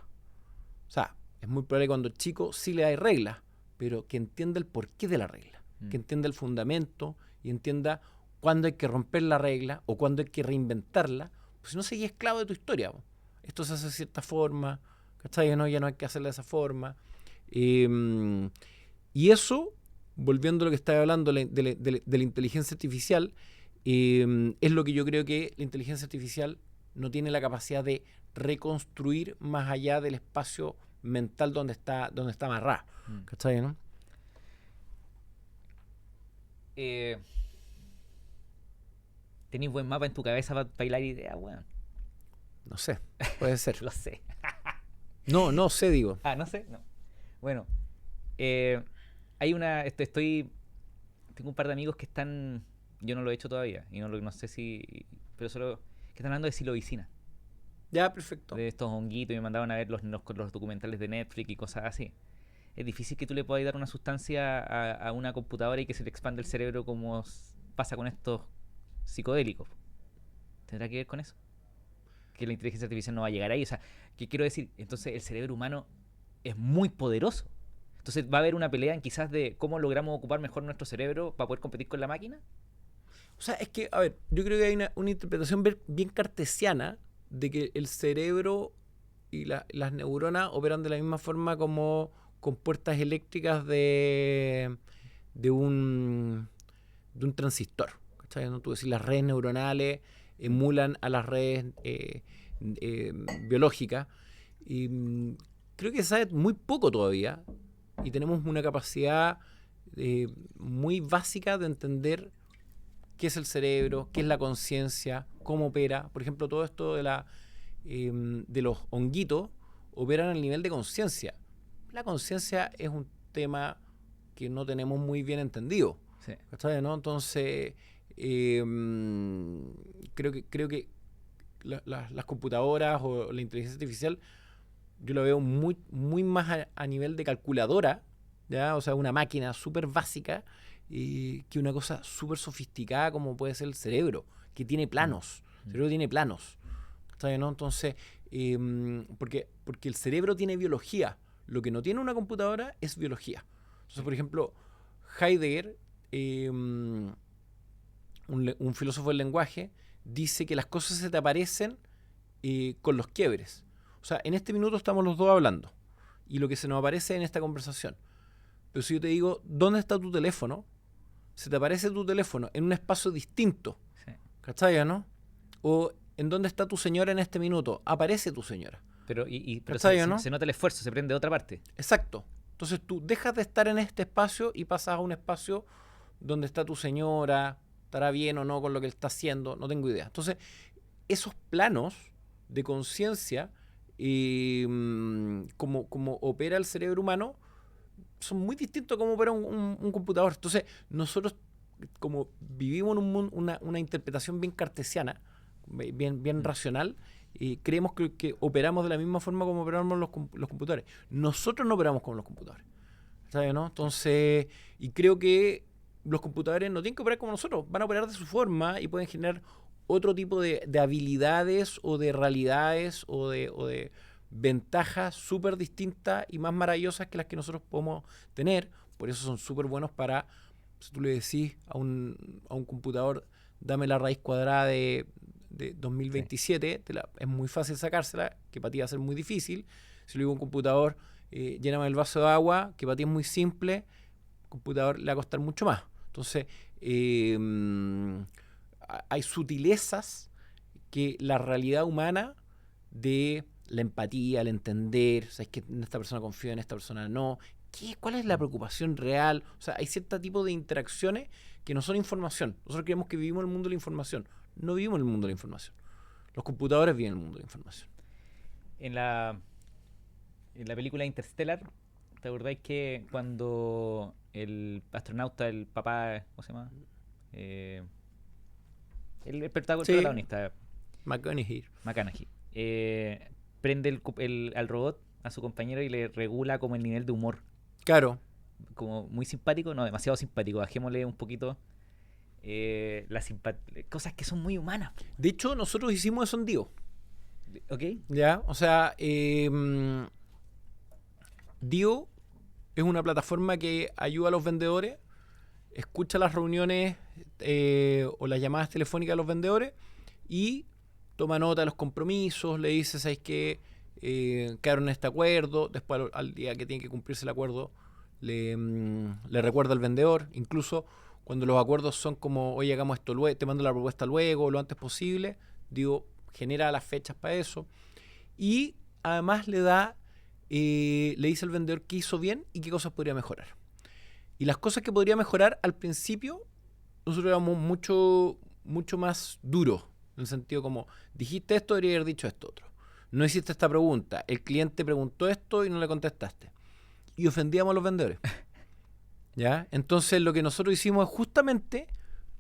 O sea, es muy probable que cuando el chico sí le hay reglas, pero que entienda el porqué de la regla, que entienda el fundamento y entienda cuándo hay que romper la regla o cuándo hay que reinventarla, pues si no seguís esclavo de tu historia. Esto se hace de cierta forma, ¿cachai? No, ya no hay que hacerlo de esa forma. Y eso, volviendo a lo que estaba hablando de la inteligencia artificial, es lo que yo creo que la inteligencia artificial no tiene la capacidad de reconstruir más allá del espacio mental donde está amarrada. ¿Cachai, no? ¿Tenís buen mapa en tu cabeza para bailar ideas, weón? No sé, puede ser. Lo sé. No sé, digo. No sé, no. Bueno, hay tengo un par de amigos que están, yo no lo he hecho todavía, y no sé si, pero solo, que están hablando de psilocibina. Ya, perfecto. De estos honguitos, y me mandaban a ver los documentales de Netflix y cosas así. Es difícil que tú le puedas dar una sustancia a una computadora y que se le expanda el cerebro como pasa con estos psicodélicos. ¿Tendrá que ver con eso? Que la inteligencia artificial no va a llegar ahí. O sea, ¿qué quiero decir? Entonces el cerebro humano es muy poderoso. Entonces va a haber una pelea en quizás de cómo logramos ocupar mejor nuestro cerebro para poder competir con la máquina. O sea, es que, a ver, yo creo que hay una interpretación bien cartesiana de que el cerebro las neuronas operan de la misma forma como con puertas eléctricas de un transistor. ¿Cachai? ¿No? Tú decís, las redes neuronales emulan a las redes biológicas. Y creo que se sabe muy poco todavía y tenemos una capacidad muy básica de entender qué es el cerebro, qué es la conciencia, cómo opera. Por ejemplo, todo esto de los honguitos operan al nivel de conciencia. La conciencia es un tema que no tenemos muy bien entendido. Sí. ¿Cachai? ¿No? Entonces, creo que las computadoras o la inteligencia artificial yo lo veo muy, muy más a nivel de calculadora, ¿ya? O sea, una máquina súper básica que una cosa súper sofisticada como puede ser el cerebro, que tiene planos. El cerebro tiene planos. ¿Sabes, no? Entonces, porque el cerebro tiene biología. Lo que no tiene una computadora es biología. Entonces, por ejemplo, Heidegger, un filósofo del lenguaje, dice que las cosas se te aparecen con los quiebres. O sea, en este minuto estamos los dos hablando y lo que se nos aparece en esta conversación. Pero si yo te digo, ¿dónde está tu teléfono? Se te aparece tu teléfono en un espacio distinto. Sí. ¿Cachai, no? O ¿en dónde está tu señora en este minuto? Aparece tu señora. Pero ¿no? se nota el esfuerzo, se prende de otra parte. Exacto. Entonces tú dejas de estar en este espacio y pasas a un espacio donde está tu señora, estará bien o no con lo que él está haciendo, no tengo idea. Entonces, esos planos de conciencia, como opera el cerebro humano, son muy distintos a cómo opera un computador. Entonces, nosotros, como vivimos en un mundo, una interpretación bien cartesiana, bien racional, creemos que operamos de la misma forma como operamos los computadores. Nosotros no operamos como los computadores. ¿Sabes, no? Entonces, y creo que los computadores no tienen que operar como nosotros, van a operar de su forma y pueden generar otro tipo de habilidades o de realidades o de ventajas súper distintas y más maravillosas que las que nosotros podemos tener. Por eso son súper buenos para, si tú le decís a un computador, dame la raíz cuadrada de 2027, sí, es muy fácil sacársela, que para ti va a ser muy difícil. Si le digo a un computador, lléname el vaso de agua, que para ti es muy simple, al computador le va a costar mucho más. Entonces, hay sutilezas que la realidad humana de la empatía, el entender, ¿sabes? Que en esta persona confío, en esta persona no. ¿Cuál es la preocupación real? O sea, hay cierto tipo de interacciones que no son información. Nosotros creemos que vivimos en el mundo de la información. No vivimos en el mundo de la información. Los computadores viven en el mundo de la información. En la película Interstellar, ¿te acordáis que cuando el astronauta, el papá, ¿cómo se llama? El protagonista, McConaughey, prende al robot, a su compañero, y le regula como el nivel de humor. Claro. Como muy simpático, no, demasiado simpático. Bajémosle un poquito cosas que son muy humanas. De hecho, nosotros hicimos eso en Dio. ¿Ok? Ya, o sea, Dio es una plataforma que ayuda a los vendedores, escucha las reuniones o las llamadas telefónicas de los vendedores y toma nota de los compromisos, le dice, ¿sabes qué? Quedaron en este acuerdo, después al día que tiene que cumplirse el acuerdo le recuerda al vendedor, incluso cuando los acuerdos son como, oye, hagamos esto luego, te mando la propuesta luego, lo antes posible, digo, genera las fechas para eso y además le dice al vendedor qué hizo bien y qué cosas podría mejorar. Y las cosas que podría mejorar al principio, nosotros éramos mucho más duros, en el sentido como, dijiste esto, debería haber dicho esto otro. No hiciste esta pregunta, el cliente preguntó esto y no le contestaste. Y ofendíamos a los vendedores. ¿Ya? Entonces lo que nosotros hicimos es justamente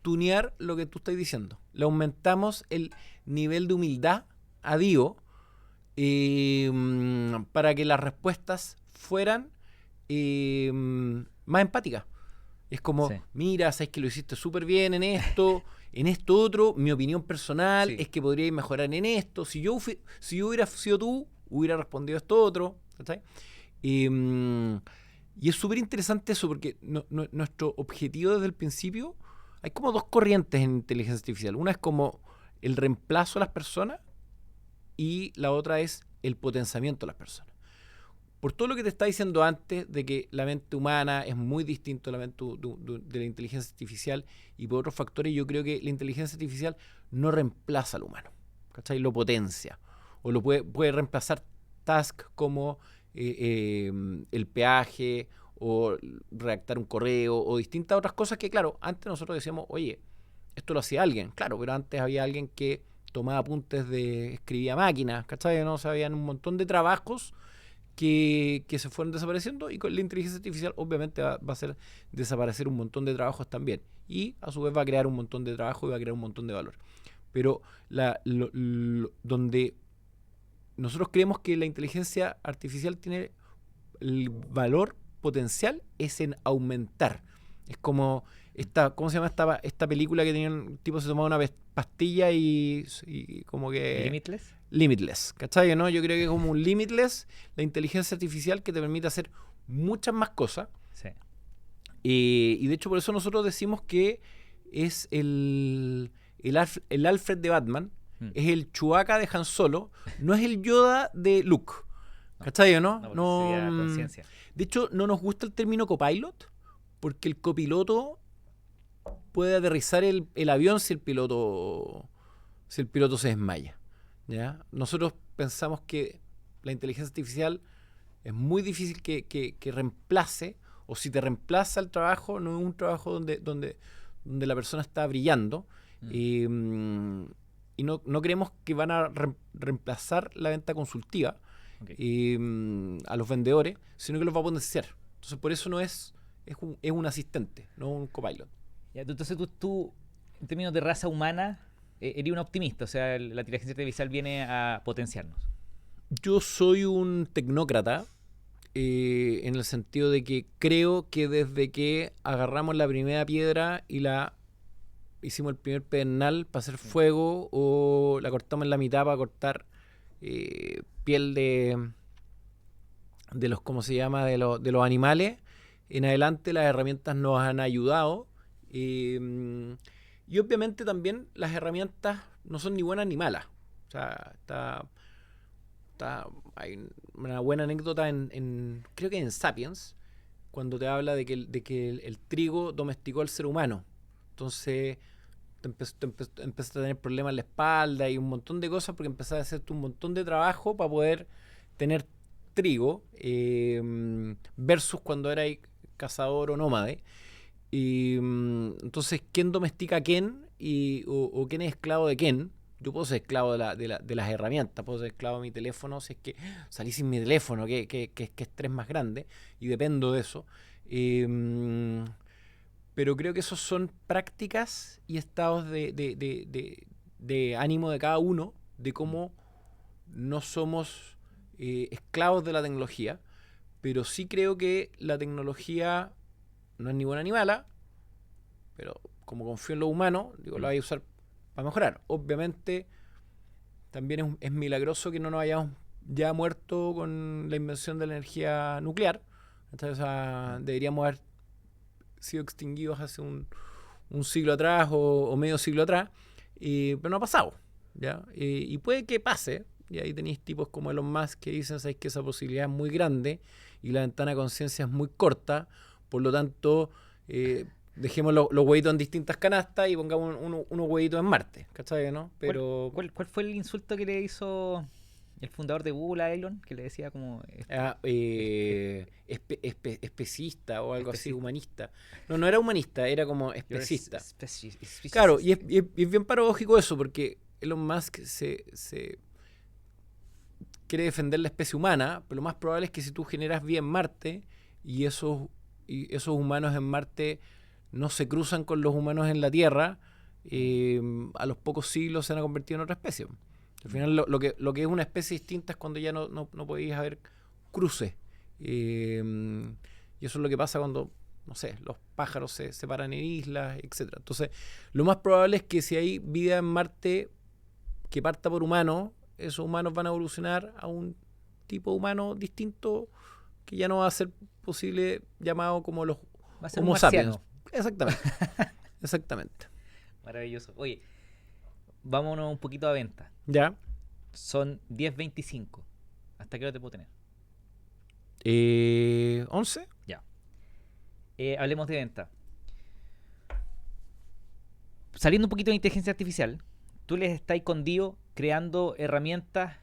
tunear lo que tú estás diciendo. Le aumentamos el nivel de humildad a Dio para que las respuestas fueran más empáticas. Es como, sí, mira, sabes que lo hiciste súper bien en esto otro, mi opinión personal, sí, es que podríais mejorar en esto. Si yo hubiera sido tú, hubiera respondido esto otro. ¿Sabes? Y es súper interesante eso porque nuestro objetivo desde el principio, hay como dos corrientes en inteligencia artificial. Una es como el reemplazo a las personas y la otra es el potenciamiento de las personas. Por todo lo que te estaba diciendo antes, de que la mente humana es muy distinto a la mente de la inteligencia artificial, y por otros factores, yo creo que la inteligencia artificial no reemplaza al humano, ¿cachai? Lo potencia, o lo puede reemplazar tasks como el peaje, o redactar un correo, o distintas otras cosas que, claro, antes nosotros decíamos, oye, esto lo hacía alguien, claro, pero antes había alguien que tomaba apuntes escribía máquinas, ¿cachai? ¿No? O sea, habían un montón de trabajos que se fueron desapareciendo, y con la inteligencia artificial obviamente va a hacer desaparecer un montón de trabajos también, y a su vez va a crear un montón de trabajo y va a crear un montón de valor. Pero donde nosotros creemos que la inteligencia artificial tiene el valor potencial es en aumentar. Es como ¿cómo se llama esta película que tenía un tipo, se tomaba una pastilla y como que... ¿Limitless? Limitless, ¿cachai? ¿No? Yo creo que es como un limitless la inteligencia artificial que te permite hacer muchas más cosas. Sí. Y de hecho por eso nosotros decimos que es el Alfred de Batman, es el Chewbacca de Han Solo, no es el Yoda de Luke. ¿Cachai o no? No, conciencia. De hecho, no nos gusta el término copilot, porque el copiloto puede aterrizar el avión si el piloto se desmaya, ¿ya? Nosotros pensamos que la inteligencia artificial es muy difícil que reemplace, o si te reemplaza el trabajo, no es un trabajo donde la persona está brillando. Y no creemos que van a reemplazar la venta consultiva, okay, a los vendedores, sino que los va a potenciar. Entonces, por eso no es un asistente, no un copilot. Ya, entonces tú, en términos de raza humana, eres un optimista, o sea, la inteligencia artificial viene a potenciarnos. Yo soy un tecnócrata, en el sentido de que creo que desde que agarramos la primera piedra y hicimos el primer pedernal para hacer fuego, o la cortamos en la mitad para cortar piel de los, ¿cómo se llama?, de los animales, en adelante las herramientas nos han ayudado, y obviamente también las herramientas no son ni buenas ni malas. O sea, hay una buena anécdota creo que en Sapiens, cuando te habla de que el trigo domesticó al ser humano. Entonces te empezaste a tener problemas en la espalda y un montón de cosas, porque empezaste a hacerte un montón de trabajo para poder tener trigo, versus cuando eras cazador o nómade. Y entonces, ¿quién domestica a quién? O quién es esclavo de quién. Yo puedo ser esclavo de las herramientas, puedo ser esclavo de mi teléfono, si es que salí sin mi teléfono, que estrés más grande, y dependo de eso. Pero creo que esos son prácticas y estados de ánimo de cada uno, de cómo no somos esclavos de la tecnología, pero sí creo que la tecnología no es ni buena ni mala, pero como confío en lo humano, digo, la voy a usar para mejorar. Obviamente, también es milagroso que no nos hayamos ya muerto con la invención de la energía nuclear. Entonces, deberíamos haber sido extinguidos hace un siglo atrás o medio siglo atrás, pero no ha pasado, ¿ya? Y puede que pase, y ahí tenéis tipos como Elon Musk que dicen, ¿sabes?, que esa posibilidad es muy grande y la ventana de conciencia es muy corta, por lo tanto, dejemos los huevitos en distintas canastas y pongamos unos huevitos en Marte, ¿cachai? ¿No? Pero ¿Cuál fue el insulto que le hizo el fundador de Google a Elon? Que le decía como... especista o algo así, humanista. No era humanista, era como especista. Claro, y es bien paradójico eso, porque Elon Musk se quiere defender la especie humana, pero lo más probable es que si tú generas vida en Marte y esos humanos en Marte no se cruzan con los humanos en la Tierra, a los pocos siglos se van a convertir en otra especie. Al final lo que es una especie distinta es cuando ya no podéis haber cruces. Y eso es lo que pasa cuando, no sé, los pájaros se separan en islas, etcétera. Entonces, lo más probable es que si hay vida en Marte que parta por humanos, esos humanos van a evolucionar a un tipo humano distinto que ya no va a ser posible, llamado como los Homo sapiens. Exactamente. Exactamente. Maravilloso. Oye, vámonos un poquito a venta. Ya. Son 10.25. ¿Hasta qué hora te puedo tener? 11. Ya. Hablemos de venta. Saliendo un poquito de inteligencia artificial, tú les estás con Dio creando herramientas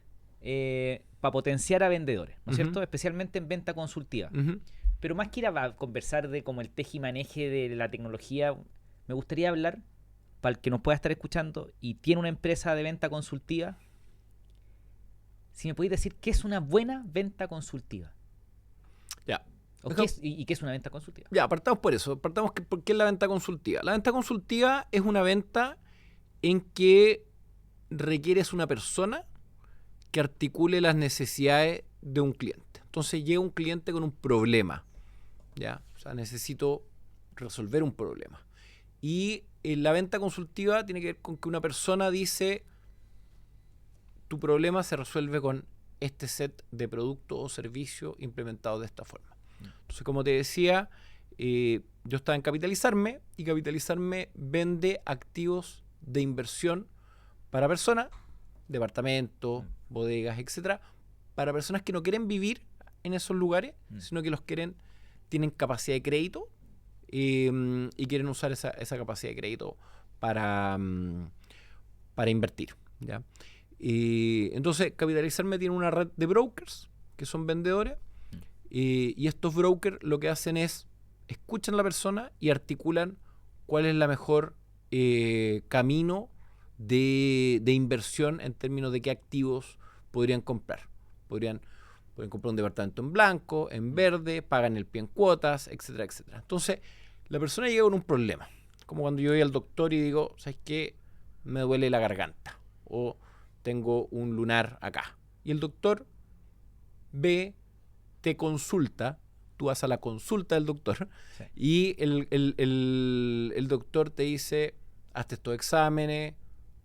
para potenciar a vendedores, ¿no es Ujú. cierto? Especialmente en venta consultiva. Ujú. Pero más que ir a conversar de como el tejimaneje de la tecnología, me gustaría hablar, para el que nos pueda estar escuchando y tiene una empresa de venta consultiva, si me podéis decir qué es una buena venta consultiva. Ya. O Deja- y qué es una venta consultiva. Ya, partamos por eso. Partamos por qué es la venta consultiva. La venta consultiva es una venta en que requieres una persona que articule las necesidades de un cliente. Entonces llega un cliente con un problema, ¿ya? O sea, necesito resolver un problema. Y la venta consultiva tiene que ver con que una persona dice, tu problema se resuelve con este set de productos o servicios implementados de esta forma. Entonces, como te decía, yo estaba en Capitalizarme y Capitalizarme vende activos de inversión para personas, departamentos, bodegas, etcétera, para personas que no quieren vivir en esos lugares, sino que tienen capacidad de crédito y quieren usar esa capacidad de crédito para, para invertir, ¿ya? Entonces, Capitalizarme tiene una red de brokers que son vendedores y estos brokers lo que hacen es escuchan a la persona y articulan cuál es la mejor camino de inversión en términos de qué activos podrían comprar. Pueden comprar un departamento en blanco, en verde, pagan el pie en cuotas, etcétera, etcétera. Entonces, la persona llega con un problema. Como cuando yo voy al doctor y digo, ¿sabes qué? Me duele la garganta. O tengo un lunar acá. Y el doctor ve, te consulta, tú vas a la consulta del doctor, Sí. y el doctor te dice, hazte estos exámenes,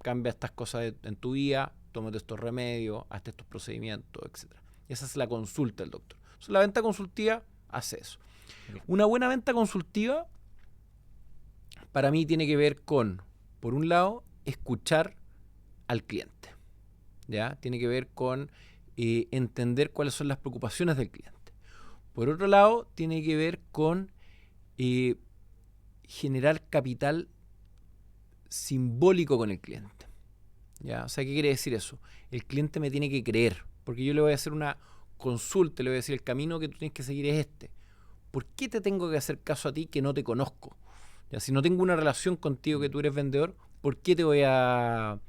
cambia estas cosas en tu vida, tómate estos remedios, hazte estos procedimientos, etcétera. Y esa es la consulta del doctor. Entonces, la venta consultiva hace eso. Ok. Una buena venta consultiva para mí tiene que ver con, por un lado, escuchar al cliente, ¿ya? Tiene que ver con entender cuáles son las preocupaciones del cliente. Por otro lado, tiene que ver con eh, generar capital simbólico con el cliente, ¿ya? O sea, ¿qué quiere decir eso? El cliente me tiene que creer, porque yo le voy a hacer una consulta, le voy a decir, el camino que tú tienes que seguir es este. ¿Por qué te tengo que hacer caso a ti que no te conozco? ¿Ya? Si no tengo una relación contigo que tú eres vendedor, ¿por qué te voy a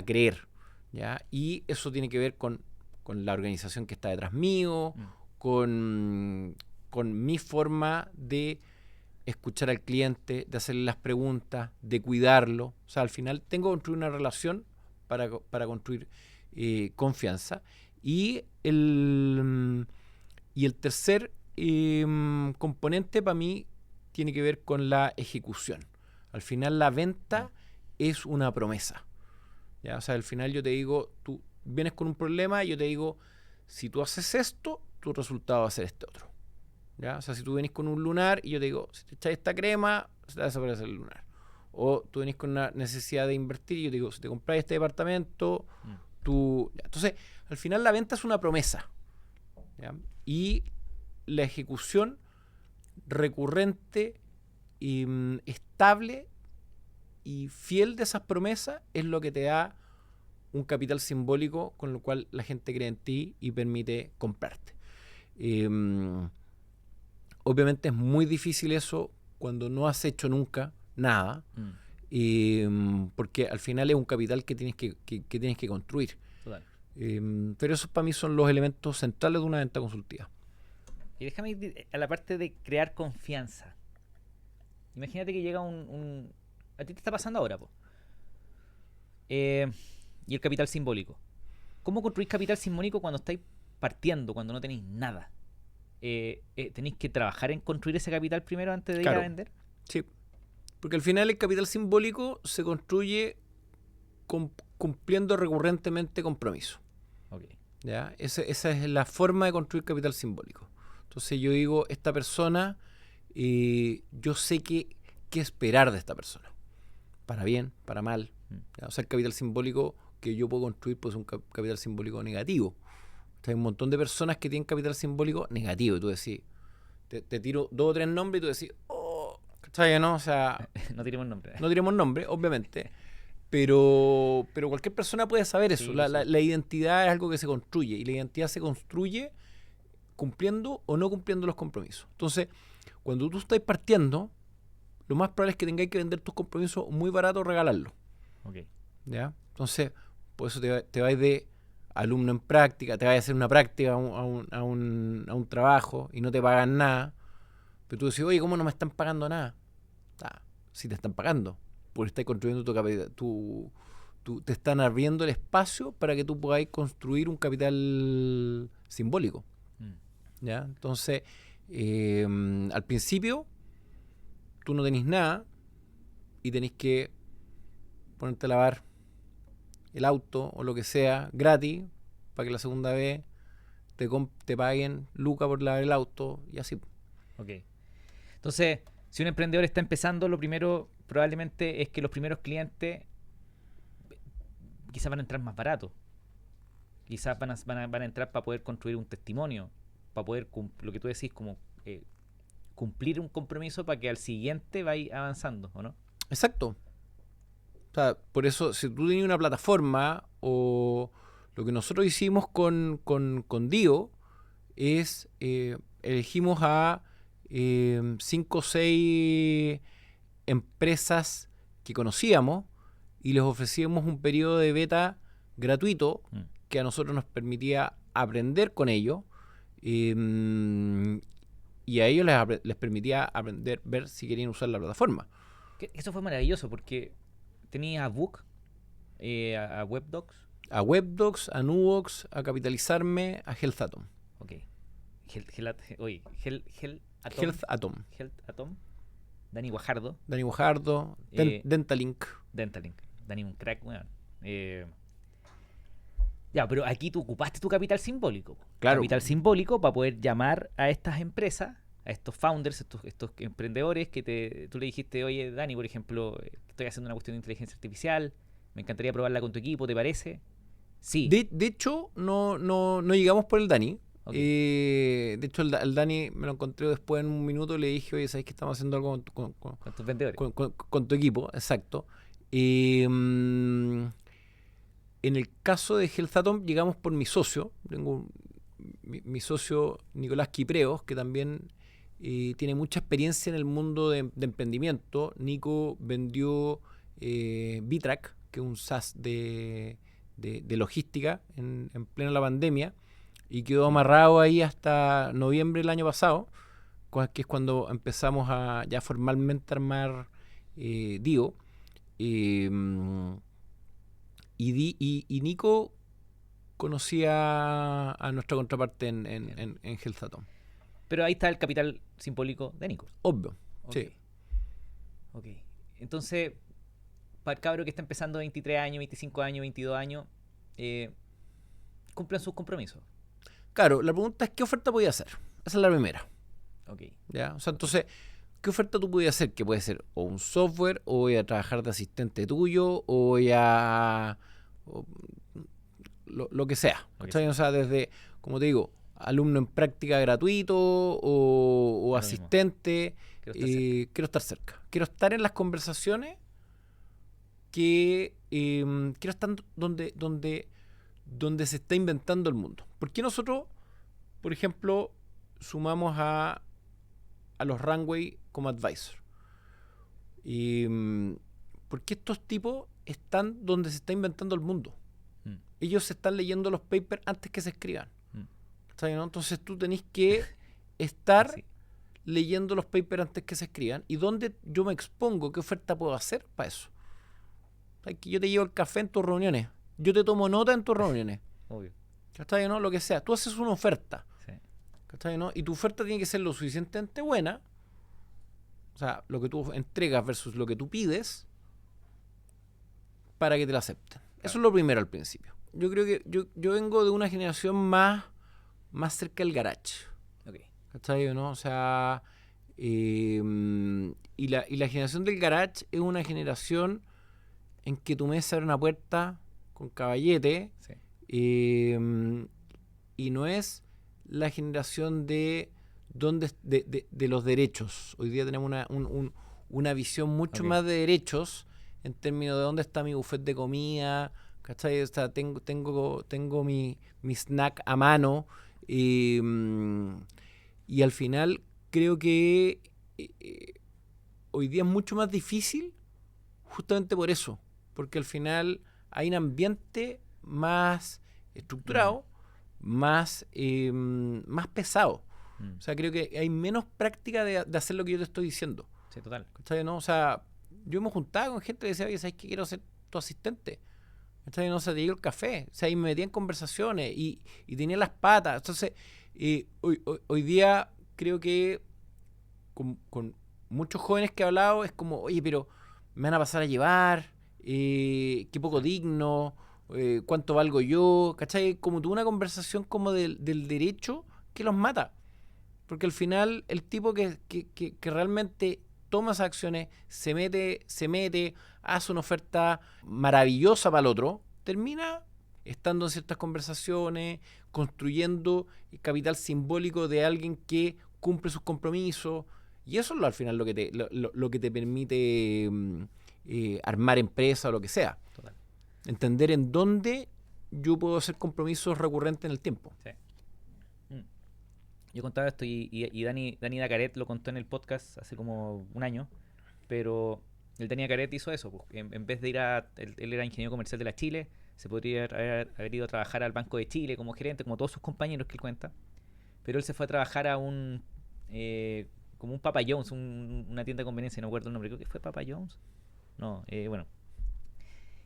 creer? ¿Ya? Y eso tiene que ver con la organización que está detrás mío, con mi forma de escuchar al cliente, de hacerle las preguntas, de cuidarlo. O sea, al final tengo que construir una relación para construir confianza. Y el tercer componente para mí tiene que ver con la ejecución. Al final la venta es una promesa, ¿ya? O sea, al final yo te digo, tú vienes con un problema y yo te digo, si tú haces esto, tu resultado va a ser este otro, ¿ya? O sea, si tú vienes con un lunar y yo te digo, si te echas esta crema, se te va a desaparecer el lunar. O tú vienes con una necesidad de invertir y yo te digo, si te compras este departamento, tú... ¿ya? Entonces, al final la venta es una promesa, ¿ya? Y la ejecución recurrente y estable y fiel de esas promesas es lo que te da un capital simbólico con lo cual la gente cree en ti y permite comprarte. Obviamente es muy difícil eso cuando no has hecho nunca nada, porque al final es un capital que tienes que construir. Total. Pero esos para mí son los elementos centrales de una venta consultiva. Y déjame ir a la parte de crear confianza. Imagínate que llega a ti te está pasando ahora, po. Y el capital simbólico. ¿Cómo construir capital simbólico cuando estáis partiendo, cuando no tenéis nada? ¿Tenéis que trabajar en construir ese capital primero antes de ir a vender? Sí, porque al final el capital simbólico se construye cumpliendo recurrentemente compromisos. Okay. ¿Ya? Esa es la forma de construir capital simbólico. Entonces yo digo, esta persona, yo sé qué esperar de esta persona. Para bien, para mal. ¿Ya? O sea, el capital simbólico que yo puedo construir pues es un capital simbólico negativo. Hay un montón de personas que tienen capital simbólico negativo. Y tú decís, te tiro 2 o 3 nombres y tú decís, oh, ¿cachai? ¿No? O sea, No tiremos nombre. no diremos nombre, obviamente. Pero cualquier persona puede saber eso. Sí, La identidad es algo que se construye. Y la identidad se construye cumpliendo o no cumpliendo los compromisos. Entonces, cuando tú estás partiendo, lo más probable es que tengáis que vender tus compromisos muy barato o regalarlos. Ok. ¿Ya? Entonces, por eso te vais de alumno en práctica, te vas a hacer una práctica a un trabajo y no te pagan nada. Pero tú decís, oye, ¿cómo no me están pagando nada? Sí te están pagando, porque estás construyendo tu capital. Te están abriendo el espacio para que tú podáis construir un capital simbólico. ¿Ya? Entonces, al principio, tú no tenés nada y tenés que ponerte a lavar el auto o lo que sea gratis para que la segunda vez te paguen lucas por lavar el auto y así. Ok. Entonces, si un emprendedor está empezando, lo primero probablemente es que los primeros clientes quizás van a entrar más baratos. Quizás van a entrar para poder construir un testimonio, para poder, lo que tú decís, como cumplir un compromiso para que al siguiente vaya avanzando, ¿o no? Exacto. O sea, por eso, si tú tenías una plataforma o lo que nosotros hicimos con Dio es elegimos a 5 o 6 empresas que conocíamos y les ofrecíamos un periodo de beta gratuito que a nosotros nos permitía aprender con ellos y a ellos les permitía aprender, ver si querían usar la plataforma. Eso fue maravilloso porque tenía a Book, a WebDocs. A WebDocs, a Nubox, a Capitalizarme, a Health Atom. Ok. Health Atom. Dani Guajardo. Dentalink. Dani un crack, weón. Ya, pero aquí tú ocupaste tu capital simbólico. Claro. Capital simbólico para poder llamar a estas empresas, a estos founders, estos emprendedores que tú le dijiste, oye, Dani, por ejemplo, estoy haciendo una cuestión de inteligencia artificial, me encantaría probarla con tu equipo, ¿te parece? Sí. De hecho, no llegamos por el Dani. Okay. De hecho, el Dani me lo encontré después en un minuto y le dije, oye, ¿sabes que estamos haciendo algo con tus vendedores? Con tu equipo, exacto. En el caso de Health Atom llegamos por mi socio. Tengo mi socio Nicolás Quipreos, que también tiene mucha experiencia en el mundo de emprendimiento. Nico vendió Bitrack, que es un SaaS de logística en plena la pandemia, y quedó amarrado ahí hasta noviembre del año pasado, que es cuando empezamos a ya formalmente armar Dio. Y Nico conocía a nuestra contraparte en Health Atom. Pero ahí está el capital simbólico de Nico. Obvio, okay. Sí. Ok. Entonces, para el cabro que está empezando 23 años, 25 años, 22 años, cumplan sus compromisos. Claro, la pregunta es, ¿qué oferta podía hacer? Esa es la primera. Ok. ¿Ya? O sea, entonces, ¿qué oferta tú podías hacer? Que puede ser o un software, o voy a trabajar de asistente tuyo, o voy a... lo que sea. Okay. O sea, desde, como te digo, alumno en práctica gratuito o asistente. Quiero estar cerca. Quiero estar en las conversaciones quiero estar donde se está inventando el mundo. ¿Por qué nosotros, por ejemplo, sumamos a los Runway como advisor? ¿Por qué estos tipos están donde se está inventando el mundo? Ellos se están leyendo los papers antes que se escriban. ¿No? Entonces tú tenés que estar leyendo los papers antes que se escriban. ¿Y dónde yo me expongo? ¿Qué oferta puedo hacer para eso? Que yo te llevo el café en tus reuniones. Yo te tomo nota en tus reuniones. Obvio. ¿Cachai? ¿No? Lo que sea. Tú haces una oferta. Sí. ¿Cachai? ¿No? Y tu oferta tiene que ser lo suficientemente buena. O sea, lo que tú entregas versus lo que tú pides para que te la acepten. Claro. Eso es lo primero al principio. Yo creo que yo vengo de una generación más cerca del garage. Okay. ¿Cachai? ¿No? O sea, y la generación del garage es una generación en que tu mesa abre una puerta con caballete, y no es la generación de los derechos. Hoy día tenemos una visión mucho más de derechos en términos de dónde está mi buffet de comida, ¿cachai? O sea, tengo mi snack a mano y al final creo que hoy día es mucho más difícil justamente por eso, porque al final hay un ambiente más estructurado, más pesado. O sea, creo que hay menos práctica de hacer lo que yo te estoy diciendo. Sí, total. ¿Cachai? ¿No? O sea, yo me juntaba con gente que decía, oye, ¿sabes qué? Quiero ser tu asistente. ¿Cachai? No sé, te digo el café. O sea, y me metía en conversaciones y tenía las patas. Entonces, hoy día creo que con muchos jóvenes que he hablado es como, oye, pero me van a pasar a llevar, qué poco digno, cuánto valgo yo, ¿cachai? Como tuve una conversación como del derecho que los mata. Porque al final el tipo que realmente toma esas acciones, se mete, hace una oferta maravillosa para el otro, termina estando en ciertas conversaciones, construyendo el capital simbólico de alguien que cumple sus compromisos. Y eso es al final lo que te permite armar empresa o lo que sea. Total. Entender en dónde yo puedo hacer compromisos recurrentes en el tiempo. Sí. Yo contaba esto y Dani Dacaret lo contó en el podcast hace como un año, pero el Dani Dacaret hizo eso, pues, en vez de ir él era ingeniero comercial de la Chile, se podría haber ido a trabajar al Banco de Chile como gerente, como todos sus compañeros que él cuenta, pero él se fue a trabajar a como un Papa John's, una tienda de conveniencia, no recuerdo el nombre, creo que fue Papa John's, no, bueno.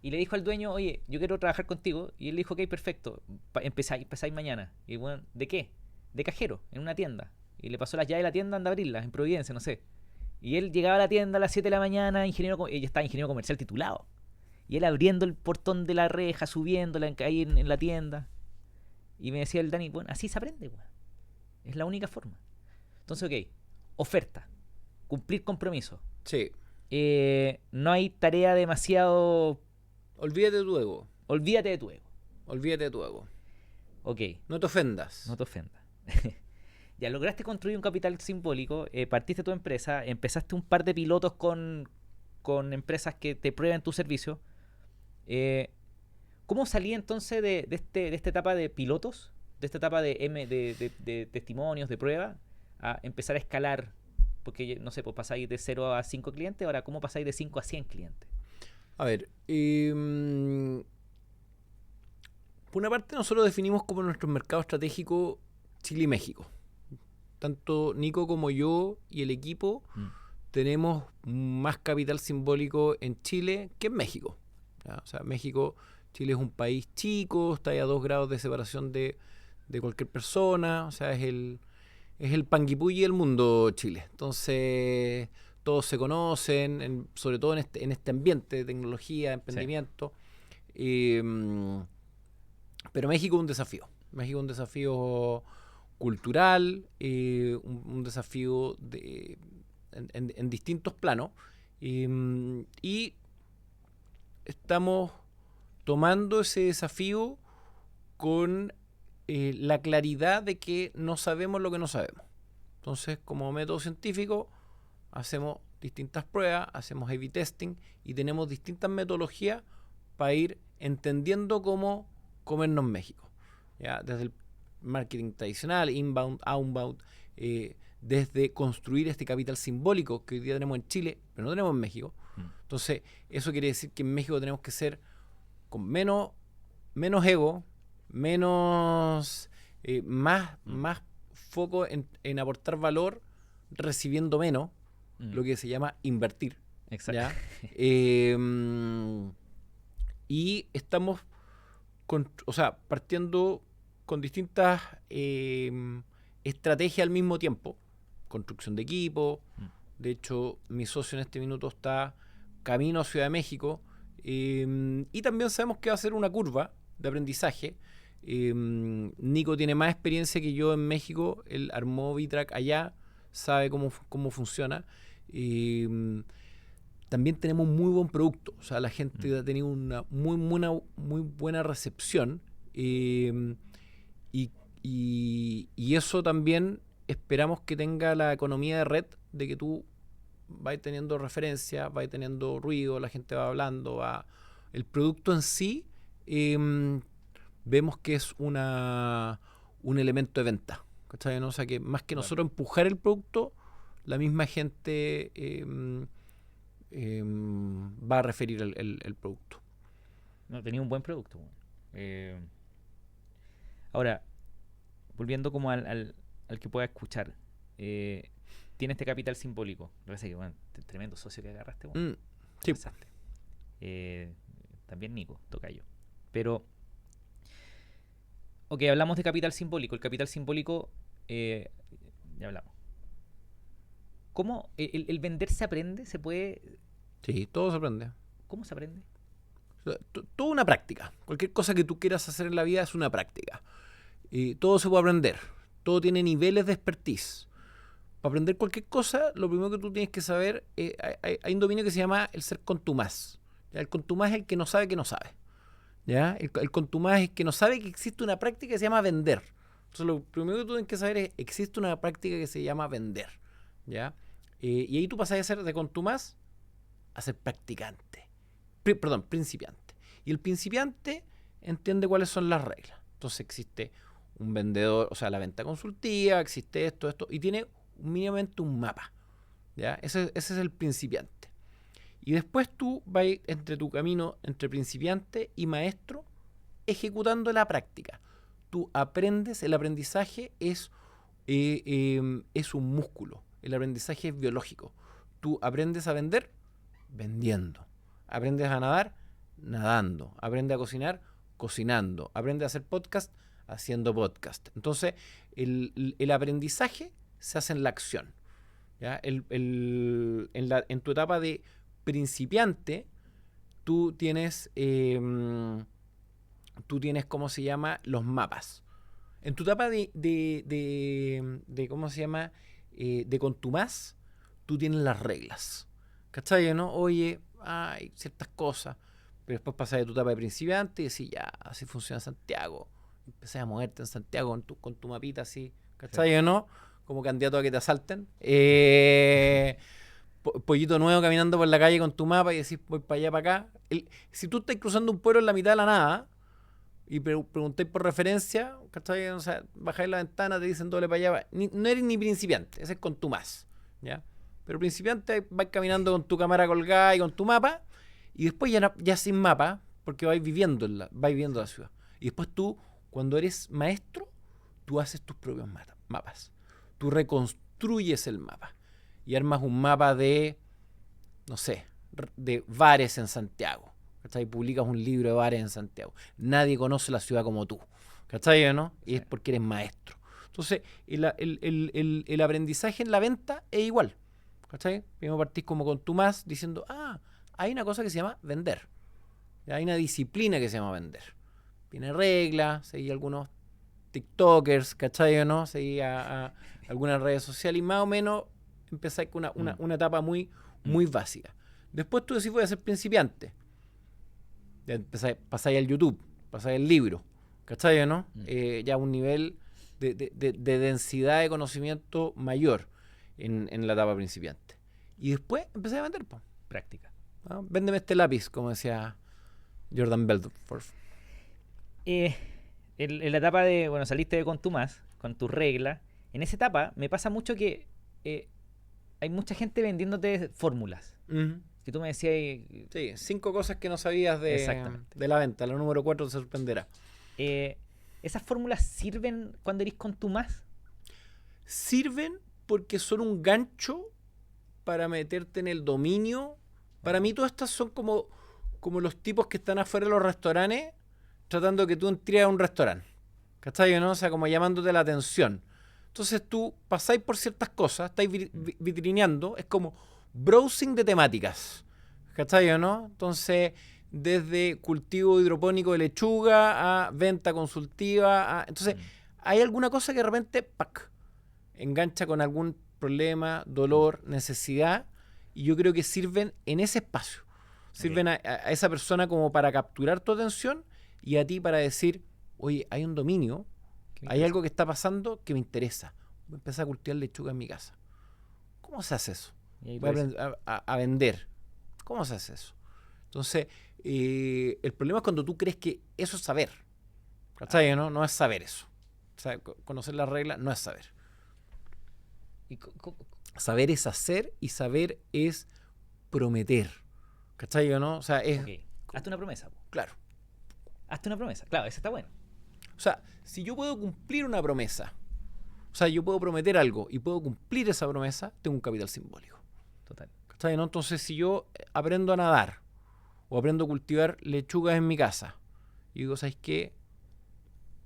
Y le dijo al dueño, oye, yo quiero trabajar contigo. Y él le dijo, ok, perfecto, empezáis mañana. Y bueno, ¿de qué? De cajero, en una tienda. Y le pasó las llaves de la tienda, anda a abrirlas, en Providencia, no sé. Y él llegaba a la tienda a las 7 de la mañana, ella estaba ingeniero comercial titulado. Y él abriendo el portón de la reja, subiéndola ahí en la tienda. Y me decía el Dani, bueno, así se aprende, bueno. Es la única forma. Entonces, ok, oferta, cumplir compromiso. Sí. No hay tarea demasiado... Olvídate de tu ego. Olvídate de tu ego. Olvídate de tu ego. Ok. No te ofendas. No te ofendas. Ya lograste construir un capital simbólico, partiste tu empresa, empezaste un par de pilotos con empresas que te prueban tu servicio. ¿Cómo salí entonces de esta etapa de pilotos, de esta etapa de testimonios, de prueba, a empezar a escalar? Porque, no sé, pues pasáis de 0 a 5 clientes, ahora, ¿cómo pasáis de 5 a 100 clientes? A ver, por una parte nosotros definimos como nuestro mercado estratégico Chile y México. Tanto Nico como yo y el equipo tenemos más capital simbólico en Chile que en México. ¿Ya? O sea, Chile es un país chico, está a 2 grados de separación de cualquier persona, o sea, es el panguipulli del mundo Chile. Entonces, todos se conocen, sobre todo en este ambiente de tecnología, emprendimiento. Sí. Pero México es un desafío. México es un desafío cultural, un desafío en distintos planos. Y estamos tomando ese desafío con la claridad de que no sabemos lo que no sabemos. Entonces, como método científico, hacemos distintas pruebas, hacemos A/B testing y tenemos distintas metodologías para ir entendiendo cómo comernos México. ¿Ya? Desde el marketing tradicional, inbound, outbound, desde construir este capital simbólico que hoy día tenemos en Chile, pero no tenemos en México. Entonces, eso quiere decir que en México tenemos que ser con menos ego, más foco en aportar valor, recibiendo menos, lo que se llama invertir. Exacto. Y estamos partiendo con distintas estrategias al mismo tiempo. Construcción de equipo. De hecho, mi socio en este minuto está camino a Ciudad de México. Y también sabemos que va a ser una curva de aprendizaje. Nico tiene más experiencia que yo en México. Él armó Bitrack allá, sabe cómo funciona. También tenemos un muy buen producto. O sea, la gente ha tenido una muy buena recepción. Y Y eso también esperamos que tenga la economía de red, de que tú vas teniendo referencia, vas teniendo ruido, la gente va hablando, el producto en sí, vemos que es un elemento de venta, ¿cachai? ¿No? O sea, que más que nosotros empujar el producto, la misma gente va a referir el producto. No, tenía un buen producto. Ahora, volviendo como al que pueda escuchar, tiene este capital simbólico. Me parece que, bueno, tremendo socio que agarraste. Bueno, sí. También Nico, tocayo. Pero, ok, hablamos de capital simbólico. El capital simbólico, ya hablamos. ¿Cómo el vender se aprende? ¿Se puede...? Sí, todo se aprende. ¿Cómo se aprende? Toda una práctica. Cualquier cosa que tú quieras hacer en la vida es una práctica. Y todo se puede aprender. Todo tiene niveles de expertise. Para aprender cualquier cosa, lo primero que tú tienes que saber, hay un dominio que se llama el ser contumaz. ¿Ya? El contumaz es el que no sabe que no sabe. ¿Ya? El contumaz es el que no sabe que existe una práctica que se llama vender. Entonces lo primero que tú tienes que saber es que existe una práctica que se llama vender. ¿Ya? Y ahí tú pasas de ser de contumaz a ser practicante. Principiante. Y el principiante entiende cuáles son las reglas. Entonces existe un vendedor, o sea, la venta consultiva, existe esto, y tiene mínimamente un mapa. ¿Ya? Ese es el principiante. Y después tú vas entre tu camino entre principiante y maestro ejecutando la práctica. Tú aprendes, el aprendizaje es un músculo. El aprendizaje es biológico. Tú aprendes a vender vendiendo. Aprendes a nadar nadando. Aprendes a cocinar cocinando. Aprendes a hacer podcast haciendo podcast. Entonces, el aprendizaje se hace en la acción. ¿Ya? En tu etapa de principiante, tú tienes, ¿cómo se llama? Los mapas. En tu etapa de ¿cómo se llama? De contumaz, tú tienes las reglas. ¿Cachai? ¿No? Oye, hay ciertas cosas. Pero después pasas de tu etapa de principiante y decís, ya, así funciona Santiago. Empezás a moverte en Santiago con tu mapita así. ¿Cachai? Sí. ¿No? Como candidato a que te asalten. Pollito nuevo caminando por la calle con tu mapa y decís, voy para allá, para acá. Si tú estás cruzando un pueblo en la mitad de la nada y preguntáis por referencia, ¿cachai? O sea, bajáis la ventana, te dicen doble para allá. No eres ni principiante, ese es con tu más. ¿Ya? Pero principiante vais caminando con tu cámara colgada y con tu mapa y después ya sin mapa, porque vais viviendo la ciudad. Y después tú, cuando eres maestro, tú haces tus propios mapas. Tú reconstruyes el mapa. Y armas un mapa de, no sé, de bares en Santiago. ¿Cachai? Publicas un libro de bares en Santiago. Nadie conoce la ciudad como tú. ¿Cachai? ¿No? Y es porque eres maestro. Entonces, el aprendizaje en la venta es igual. ¿Cachai? Primero partís como con tu más diciendo, hay una cosa que se llama vender. Hay una disciplina que se llama vender. Tiene reglas, seguí algunos TikTokers, ¿cachai o no? Seguí a algunas redes sociales y más o menos empezáis con una etapa muy básica. Después tú decís, voy a ser principiante. Ya pasáis al YouTube, pasáis al libro, ¿cachai o no? Ya un nivel de densidad de conocimiento mayor en la etapa principiante. Y después empecé a vender, pues. Práctica. ¿No? Véndeme este lápiz, como decía Jordan Belfort. En la etapa de, bueno, saliste de contumaz, con tus reglas. En esa etapa me pasa mucho que hay mucha gente vendiéndote fórmulas. Que tú me decías... Sí, 5 cosas que no sabías de la venta. La número 4 te sorprenderá. ¿Esas fórmulas sirven cuando eres contumaz? Sirven porque son un gancho para meterte en el dominio. Para mí todas estas son como los tipos que están afuera de los restaurantes tratando de que tú entres a un restaurante. ¿Cachai? ¿No? O sea, como llamándote la atención. Entonces tú pasáis por ciertas cosas, estáis vitrineando, es como browsing de temáticas. ¿Cachai o no? Entonces, desde cultivo hidropónico de lechuga a venta consultiva. Entonces, hay alguna cosa que de repente engancha con algún problema, dolor, necesidad, y yo creo que sirven en ese espacio. Sirven a esa persona como para capturar tu atención y a ti para decir, oye, hay un dominio Hay algo que está pasando que me interesa. Voy a empezar a cultivar lechuga en mi casa. ¿Cómo se hace eso? Y ahí Voy a tú dices, aprender a vender. ¿Cómo se hace eso? Entonces, el problema es cuando tú crees que eso es saber. ¿Cachai? ¿No? No es saber eso. O sea, conocer las reglas no es saber. y Saber es hacer y saber es prometer. ¿Cachai? ¿No? O sea, es... ok, hazte una promesa. Po. Claro. Hazte una promesa. Claro, esa está buena. O sea, si yo puedo cumplir una promesa, o sea, yo puedo prometer algo y puedo cumplir esa promesa, tengo un capital simbólico. Total. ¿Cachai? ¿No? Entonces, si yo aprendo a nadar o aprendo a cultivar lechugas en mi casa y digo, ¿sabes qué?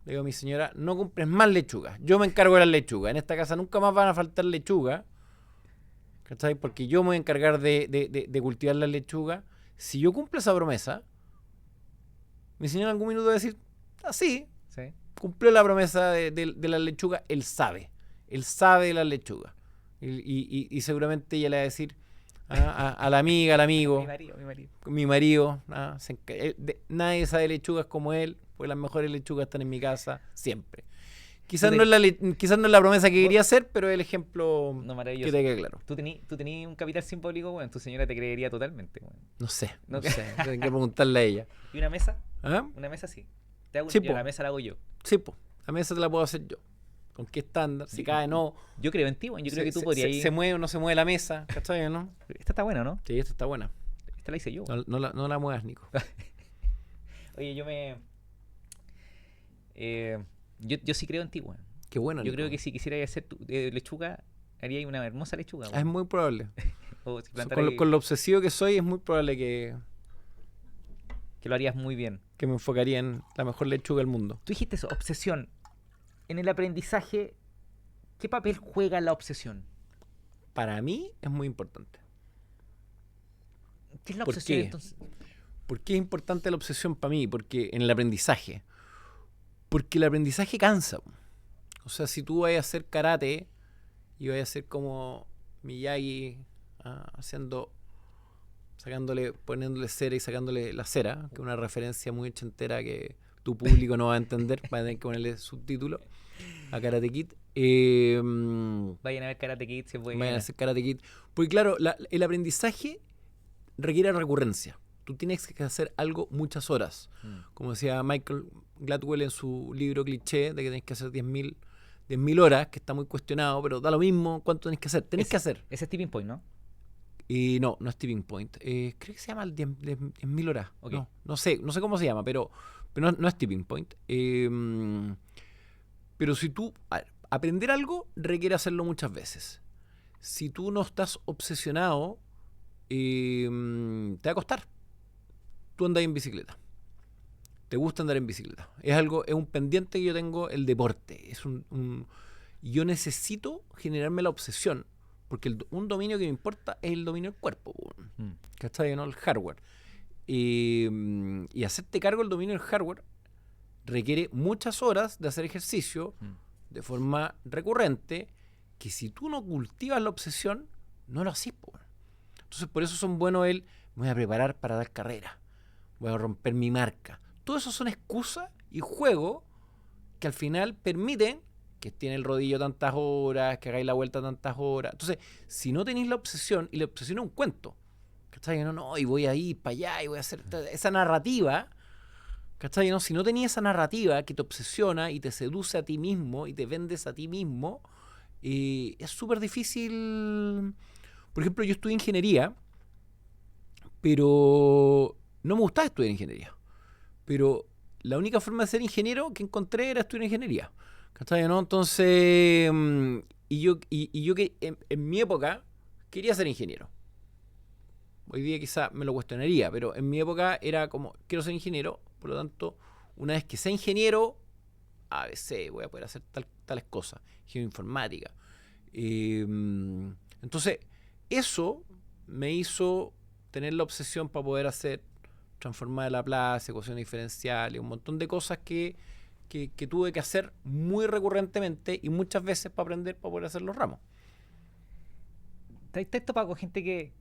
Le digo a mi señora, no compres más lechugas. Yo me encargo de las lechugas. En esta casa nunca más van a faltar lechugas. ¿Cachai? Porque yo me voy a encargar de cultivar las lechugas. Si yo cumplo esa promesa, mi señora en algún minuto va a decir, sí, Sí. cumplió la promesa de las lechugas. Él sabe de las lechugas. Y seguramente ella le va a decir a la amiga, al amigo, Mi marido. mi marido, nadie sabe lechugas como él, porque las mejores lechugas están en mi casa siempre. Quizás no es la promesa que quería hacer, pero es el ejemplo No, que maravilloso. te quede claro. Tú tenías un capital simbólico, bueno, tu señora te creería totalmente, bueno. No sé, No no que- sé, tengo que preguntarle a ella. ¿Y una mesa? ¿Ah? Una mesa sí. Te hago, Sí, yo po. la mesa la hago yo. Sí, pues, la mesa te la puedo hacer yo. ¿Con qué estándar? Si cae, no. Yo creo en ti, bueno. Yo creo que tú se, podrías se, ir. se mueve o no se mueve la mesa, ¿cachai? ¿No? Esta está buena, ¿no? Sí, esta está buena. Esta la hice yo. No la muevas, Nico. Oye, yo sí creo en ti, weón. Qué bueno, Yo Nico. creo que si quisieras hacer lechuga, haría una hermosa lechuga, Es weón. muy probable. O si Con plantara lo, con lo obsesivo que soy, es muy probable que lo harías muy bien. que me enfocaría en la mejor lechuga del mundo. Tú dijiste eso, obsesión. En el aprendizaje, ¿qué papel juega la obsesión? Para mí es muy importante. ¿Qué es la ¿Por obsesión qué? entonces? ¿Por qué es importante la obsesión para mí? Porque en el aprendizaje. Porque el aprendizaje cansa. O sea, si tú vas a hacer karate y vas a hacer como Miyagi, poniéndole cera y sacándole la cera, que es una referencia muy ochentera que tu público no va a entender, va a tener que ponerle subtítulo a Karate Kid. Vayan a ver Karate Kid, si es buena. Vayan a hacer Karate Kid. Porque claro, el aprendizaje requiere recurrencia. Tú tienes que hacer algo muchas horas. Como decía Michael Gladwell en su libro Cliché, de que tenés que hacer 10.000 horas, que está muy cuestionado, pero da lo mismo cuánto tenés que hacer. Tenés que hacer. Ese es tipping point, ¿no? Y no es tipping point. Creo que se llama el 10.000 horas. Ok. No sé cómo se llama, pero no es tipping point. Pero si tú... aprender algo requiere hacerlo muchas veces. Si tú no estás obsesionado, te va a costar. Tú andas en bicicleta. Te gusta andar en bicicleta. Es un pendiente que yo tengo, el deporte. Yo necesito generarme la obsesión, porque un dominio que me importa es el dominio del cuerpo. ¿Cachai? ¿No? El hardware. Y hacerte cargo del dominio del hardware requiere muchas horas de hacer ejercicio de forma recurrente, que si tú no cultivas la obsesión, no lo haces. Entonces, por eso son buenos me voy a preparar para dar carrera, voy a romper mi marca. Todo eso son excusas y juegos que al final permiten que esté el rodillo tantas horas, que hagáis la vuelta tantas horas. Entonces, si no tenéis la obsesión, y la obsesión es un cuento, ¿cachai? No, y voy a ir para allá y voy a hacer esa narrativa, ¿cachai? ¿No? Si no tenías esa narrativa que te obsesiona y te seduce a ti mismo y te vendes a ti mismo, es súper difícil. Por ejemplo, yo estudié ingeniería, pero no me gustaba estudiar ingeniería. Pero la única forma de ser ingeniero que encontré era estudiar ingeniería. ¿Cachai? ¿No? Entonces, y yo que en mi época quería ser ingeniero. Hoy día quizá me lo cuestionaría, pero en mi época era como, quiero ser ingeniero, por lo tanto, una vez que sea ingeniero, a veces voy a poder hacer tales cosas, geoinformática. Entonces, eso me hizo tener la obsesión para poder transformar la plaza, ecuaciones diferenciales, un montón de cosas que tuve que hacer muy recurrentemente y muchas veces para aprender, para poder hacer los ramos. ¿Te has topado con gente que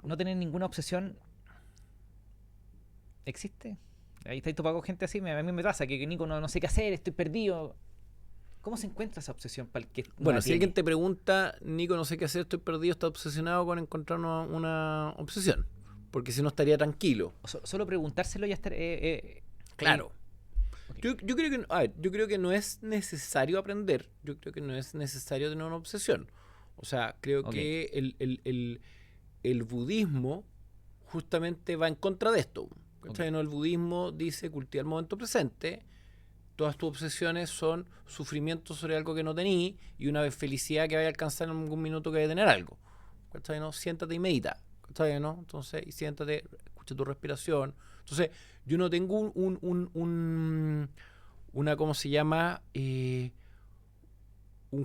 no tener ninguna obsesión existe? Ahí estáis topado con gente así, a mí me pasa, que Nico no sé qué hacer, estoy perdido. ¿Cómo se encuentra esa obsesión para el que no Bueno, la si alguien tiene? te pregunta, Nico, no sé qué hacer, estoy perdido, está obsesionado con encontrar una obsesión. Porque si no estaría tranquilo. Solo preguntárselo y ya estar... Claro. ok. Yo creo que, a ver, yo creo que no es necesario aprender. Yo creo que no es necesario tener una obsesión. O sea, creo Ok. que el budismo justamente va en contra de esto. ¿Cachai? Ok. ¿No? El budismo dice cultivar el momento presente. Todas tus obsesiones son sufrimiento sobre algo que no tení y una vez felicidad que vaya a alcanzar en algún minuto que vaya a tener algo. ¿Cachai? ¿No? Siéntate y medita. ¿Cachai? ¿No? Entonces, y siéntate, escucha tu respiración. Entonces, yo no tengo una, ¿cómo se llama? Un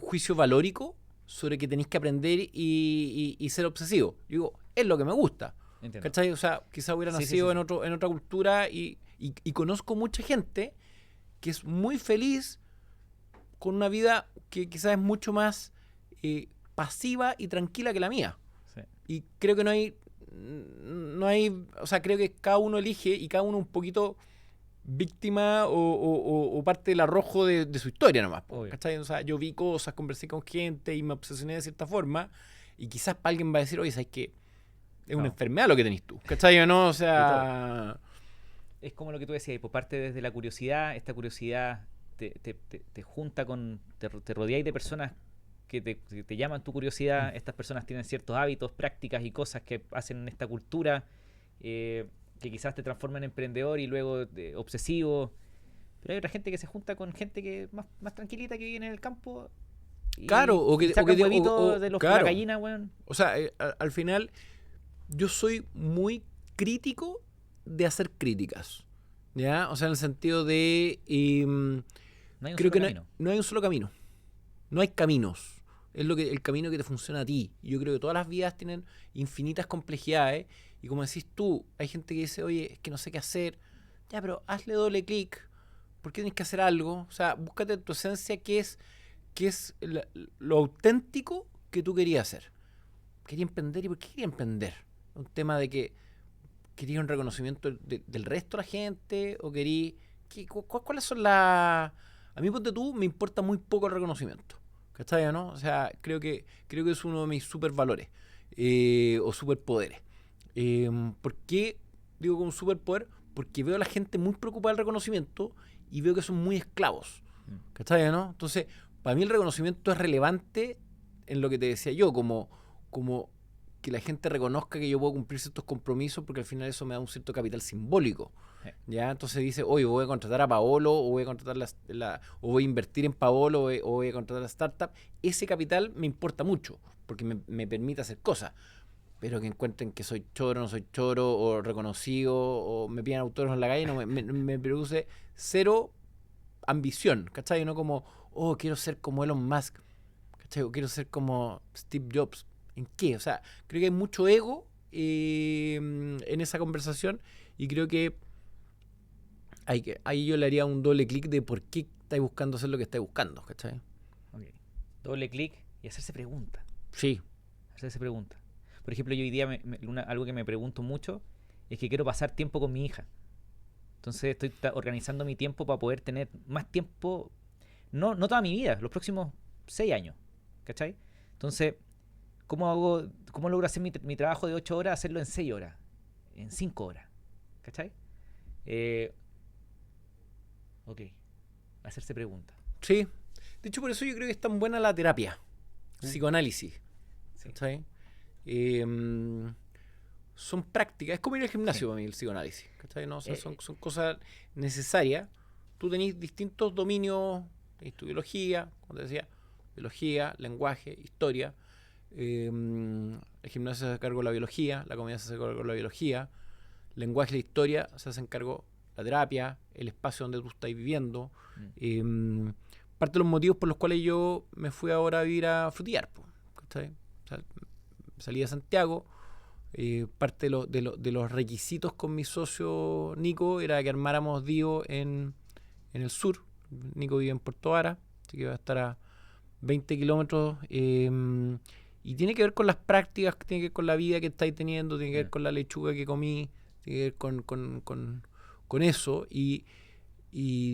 juicio valórico sobre que tenéis que aprender y ser obsesivo. Yo digo, es lo que me gusta. Entiendo. ¿Cachai? O sea, quizá hubiera Sí, sí, nacido sí, en, sí. en otra cultura y conozco mucha gente que es muy feliz con una vida que quizás es mucho más pasiva y tranquila que la mía. Sí. Y creo que no hay, o sea, creo que cada uno elige y cada uno un poquito víctima o parte del arrojo de su historia nomás. Obvio. ¿Cachai? O sea, yo vi cosas, conversé con gente y me obsesioné de cierta forma y quizás para alguien va a decir, oye, ¿sabes qué? Es una No. enfermedad lo que tenés tú. ¿Cachai o no? O De todo. sea... Es como lo que tú decías, pues parte desde la curiosidad, esta curiosidad te junta con, te rodeáis de personas que te llaman tu curiosidad, estas personas tienen ciertos hábitos, prácticas y cosas que hacen en esta cultura, que quizás te transforman en emprendedor y luego obsesivo, pero hay otra gente que se junta con gente que más tranquilita que vive en el campo Claro, y saca huevitos de la claro. gallina, weón. O sea, al final yo soy muy crítico de hacer críticas. ¿Ya? O sea, en el sentido de... No hay un creo solo que camino. no hay un solo camino. No hay caminos. Es el camino que te funciona a ti. Y yo creo que todas las vidas tienen infinitas complejidades. Y como decís tú, hay gente que dice, oye, es que no sé qué hacer. Ya, pero hazle doble clic. ¿Por qué tienes que hacer algo? O sea, búscate tu esencia, qué es lo auténtico que tú querías hacer. Quería emprender, ¿y por qué quería emprender? Un tema de que quería un reconocimiento del resto de la gente o quería... ¿Cuáles son las...? A mí, ponte tú, me importa muy poco el reconocimiento. ¿Cachai, no? O sea, creo que es uno de mis supervalores o superpoderes. ¿Por qué digo con un superpoder? Porque veo a la gente muy preocupada del reconocimiento y veo que son muy esclavos. ¿Cachai, no? Entonces, para mí el reconocimiento es relevante en lo que te decía yo, como que la gente reconozca que yo puedo cumplir ciertos compromisos porque al final eso me da un cierto capital simbólico. ¿Ya? Entonces dice, oye, voy a contratar a Paolo o voy a contratar o voy a invertir en Paolo o voy a contratar a startup. Ese capital me importa mucho porque me permite hacer cosas. Pero que encuentren que soy choro, no soy choro, o reconocido, o me pidan autógrafos en la calle, no me produce cero ambición, ¿cachai? No como, oh, quiero ser como Elon Musk, ¿cachai? O quiero ser como Steve Jobs. ¿En qué? O sea, creo que hay mucho ego en esa conversación y creo que ahí yo le haría un doble clic de por qué estáis buscando hacer lo que estáis buscando, ¿cachai? Okay. Doble clic y hacerse preguntas. Sí. Hacerse preguntas. Por ejemplo, yo hoy día algo que me pregunto mucho es que quiero pasar tiempo con mi hija. Entonces estoy organizando mi tiempo para poder tener más tiempo, no toda mi vida, los próximos 6 años, ¿cachai? Entonces, ¿cómo logro hacer mi trabajo de 8 horas, hacerlo en 6 horas, en 5 horas, ¿cachai? Ok, hacerse preguntas. Sí. De hecho, por eso yo creo que es tan buena la terapia, psicoanálisis, Sí. ¿cachai? Son prácticas, es como ir al gimnasio para mí el psicoanálisis, ¿cachai? ¿No? O sea, son cosas necesarias. Tú tenés distintos dominios, tenés tu biología, como te decía, biología, lenguaje, historia. El gimnasio se hace cargo de la biología, la comida se hace cargo de la biología, lenguaje y la historia se hacen cargo la terapia, el espacio donde tú estás viviendo. Parte de los motivos por los cuales yo me fui ahora a vivir a Frutillar, ¿cachai? O sea, salí de Santiago. Parte de los requisitos con mi socio Nico era que armáramos DIO en el sur. Nico vive en Puerto Vara, así que va a estar a 20 kilómetros. Y tiene que ver con las prácticas, tiene que ver con la vida que estáis teniendo, tiene que ver con la lechuga que comí, tiene que ver con con eso y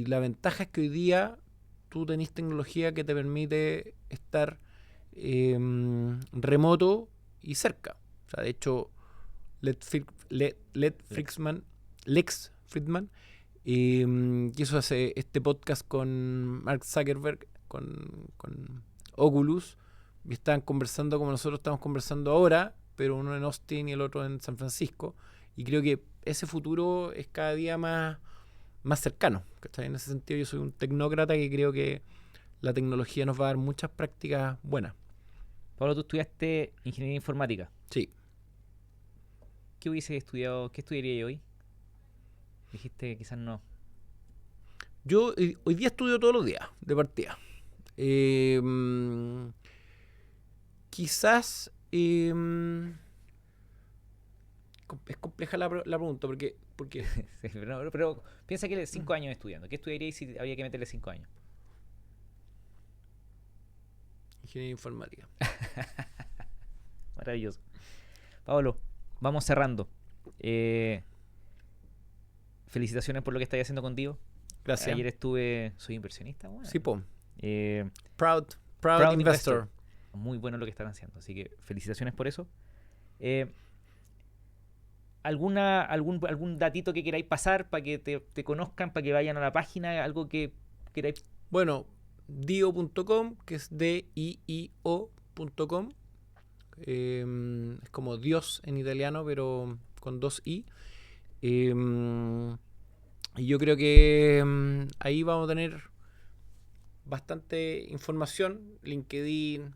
la ventaja es que hoy día tú tenés tecnología que te permite estar remoto y cerca. O sea, de hecho, Lex Fridman quiso hacer este podcast con Mark Zuckerberg, con Oculus, y estaban conversando como nosotros estamos conversando ahora, pero uno en Austin y el otro en San Francisco, y creo que ese futuro es cada día más cercano, ¿cachai? En ese sentido yo soy un tecnócrata que creo que la tecnología nos va a dar muchas prácticas buenas. Pablo, tú estudiaste ingeniería informática. Sí. ¿Qué hubiese estudiado? ¿Qué estudiaría yo hoy? Dijiste quizás no. Yo hoy día estudio todos los días, de partida. Quizás es compleja la pregunta porque Sí, pero piensa que 5 años estudiando. ¿Qué estudiaríais si había que meterle 5 años? ingeniería informática. Maravilloso. Pablo, vamos cerrando. Felicitaciones por lo que estáis haciendo contigo. Gracias. Ayer soy inversionista. Bueno. Sí, po. Eh, Proud investor. Muy bueno lo que están haciendo, así que felicitaciones por eso. ¿Algún datito que queráis pasar para que te conozcan, para que vayan a la página? ¿Algo que queráis? Bueno, dio.com, que es diio.com. Es como Dios en italiano, pero con 2 i. Y yo creo que ahí vamos a tener bastante información. LinkedIn,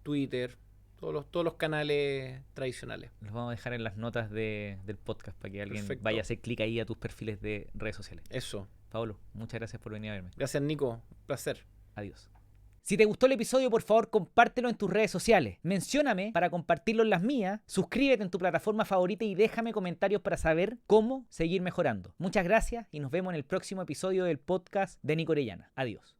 Twitter, todos los canales tradicionales. Los vamos a dejar en las notas del podcast para que alguien Perfecto. vaya a hacer clic ahí a tus perfiles de redes sociales. Eso. Pablo, muchas gracias por venir a verme. Gracias, Nico. Un placer. Adiós. Si te gustó el episodio, por favor, compártelo en tus redes sociales. Mencióname para compartirlo en las mías. Suscríbete en tu plataforma favorita y déjame comentarios para saber cómo seguir mejorando. Muchas gracias y nos vemos en el próximo episodio del podcast de Nico Orellana. Adiós.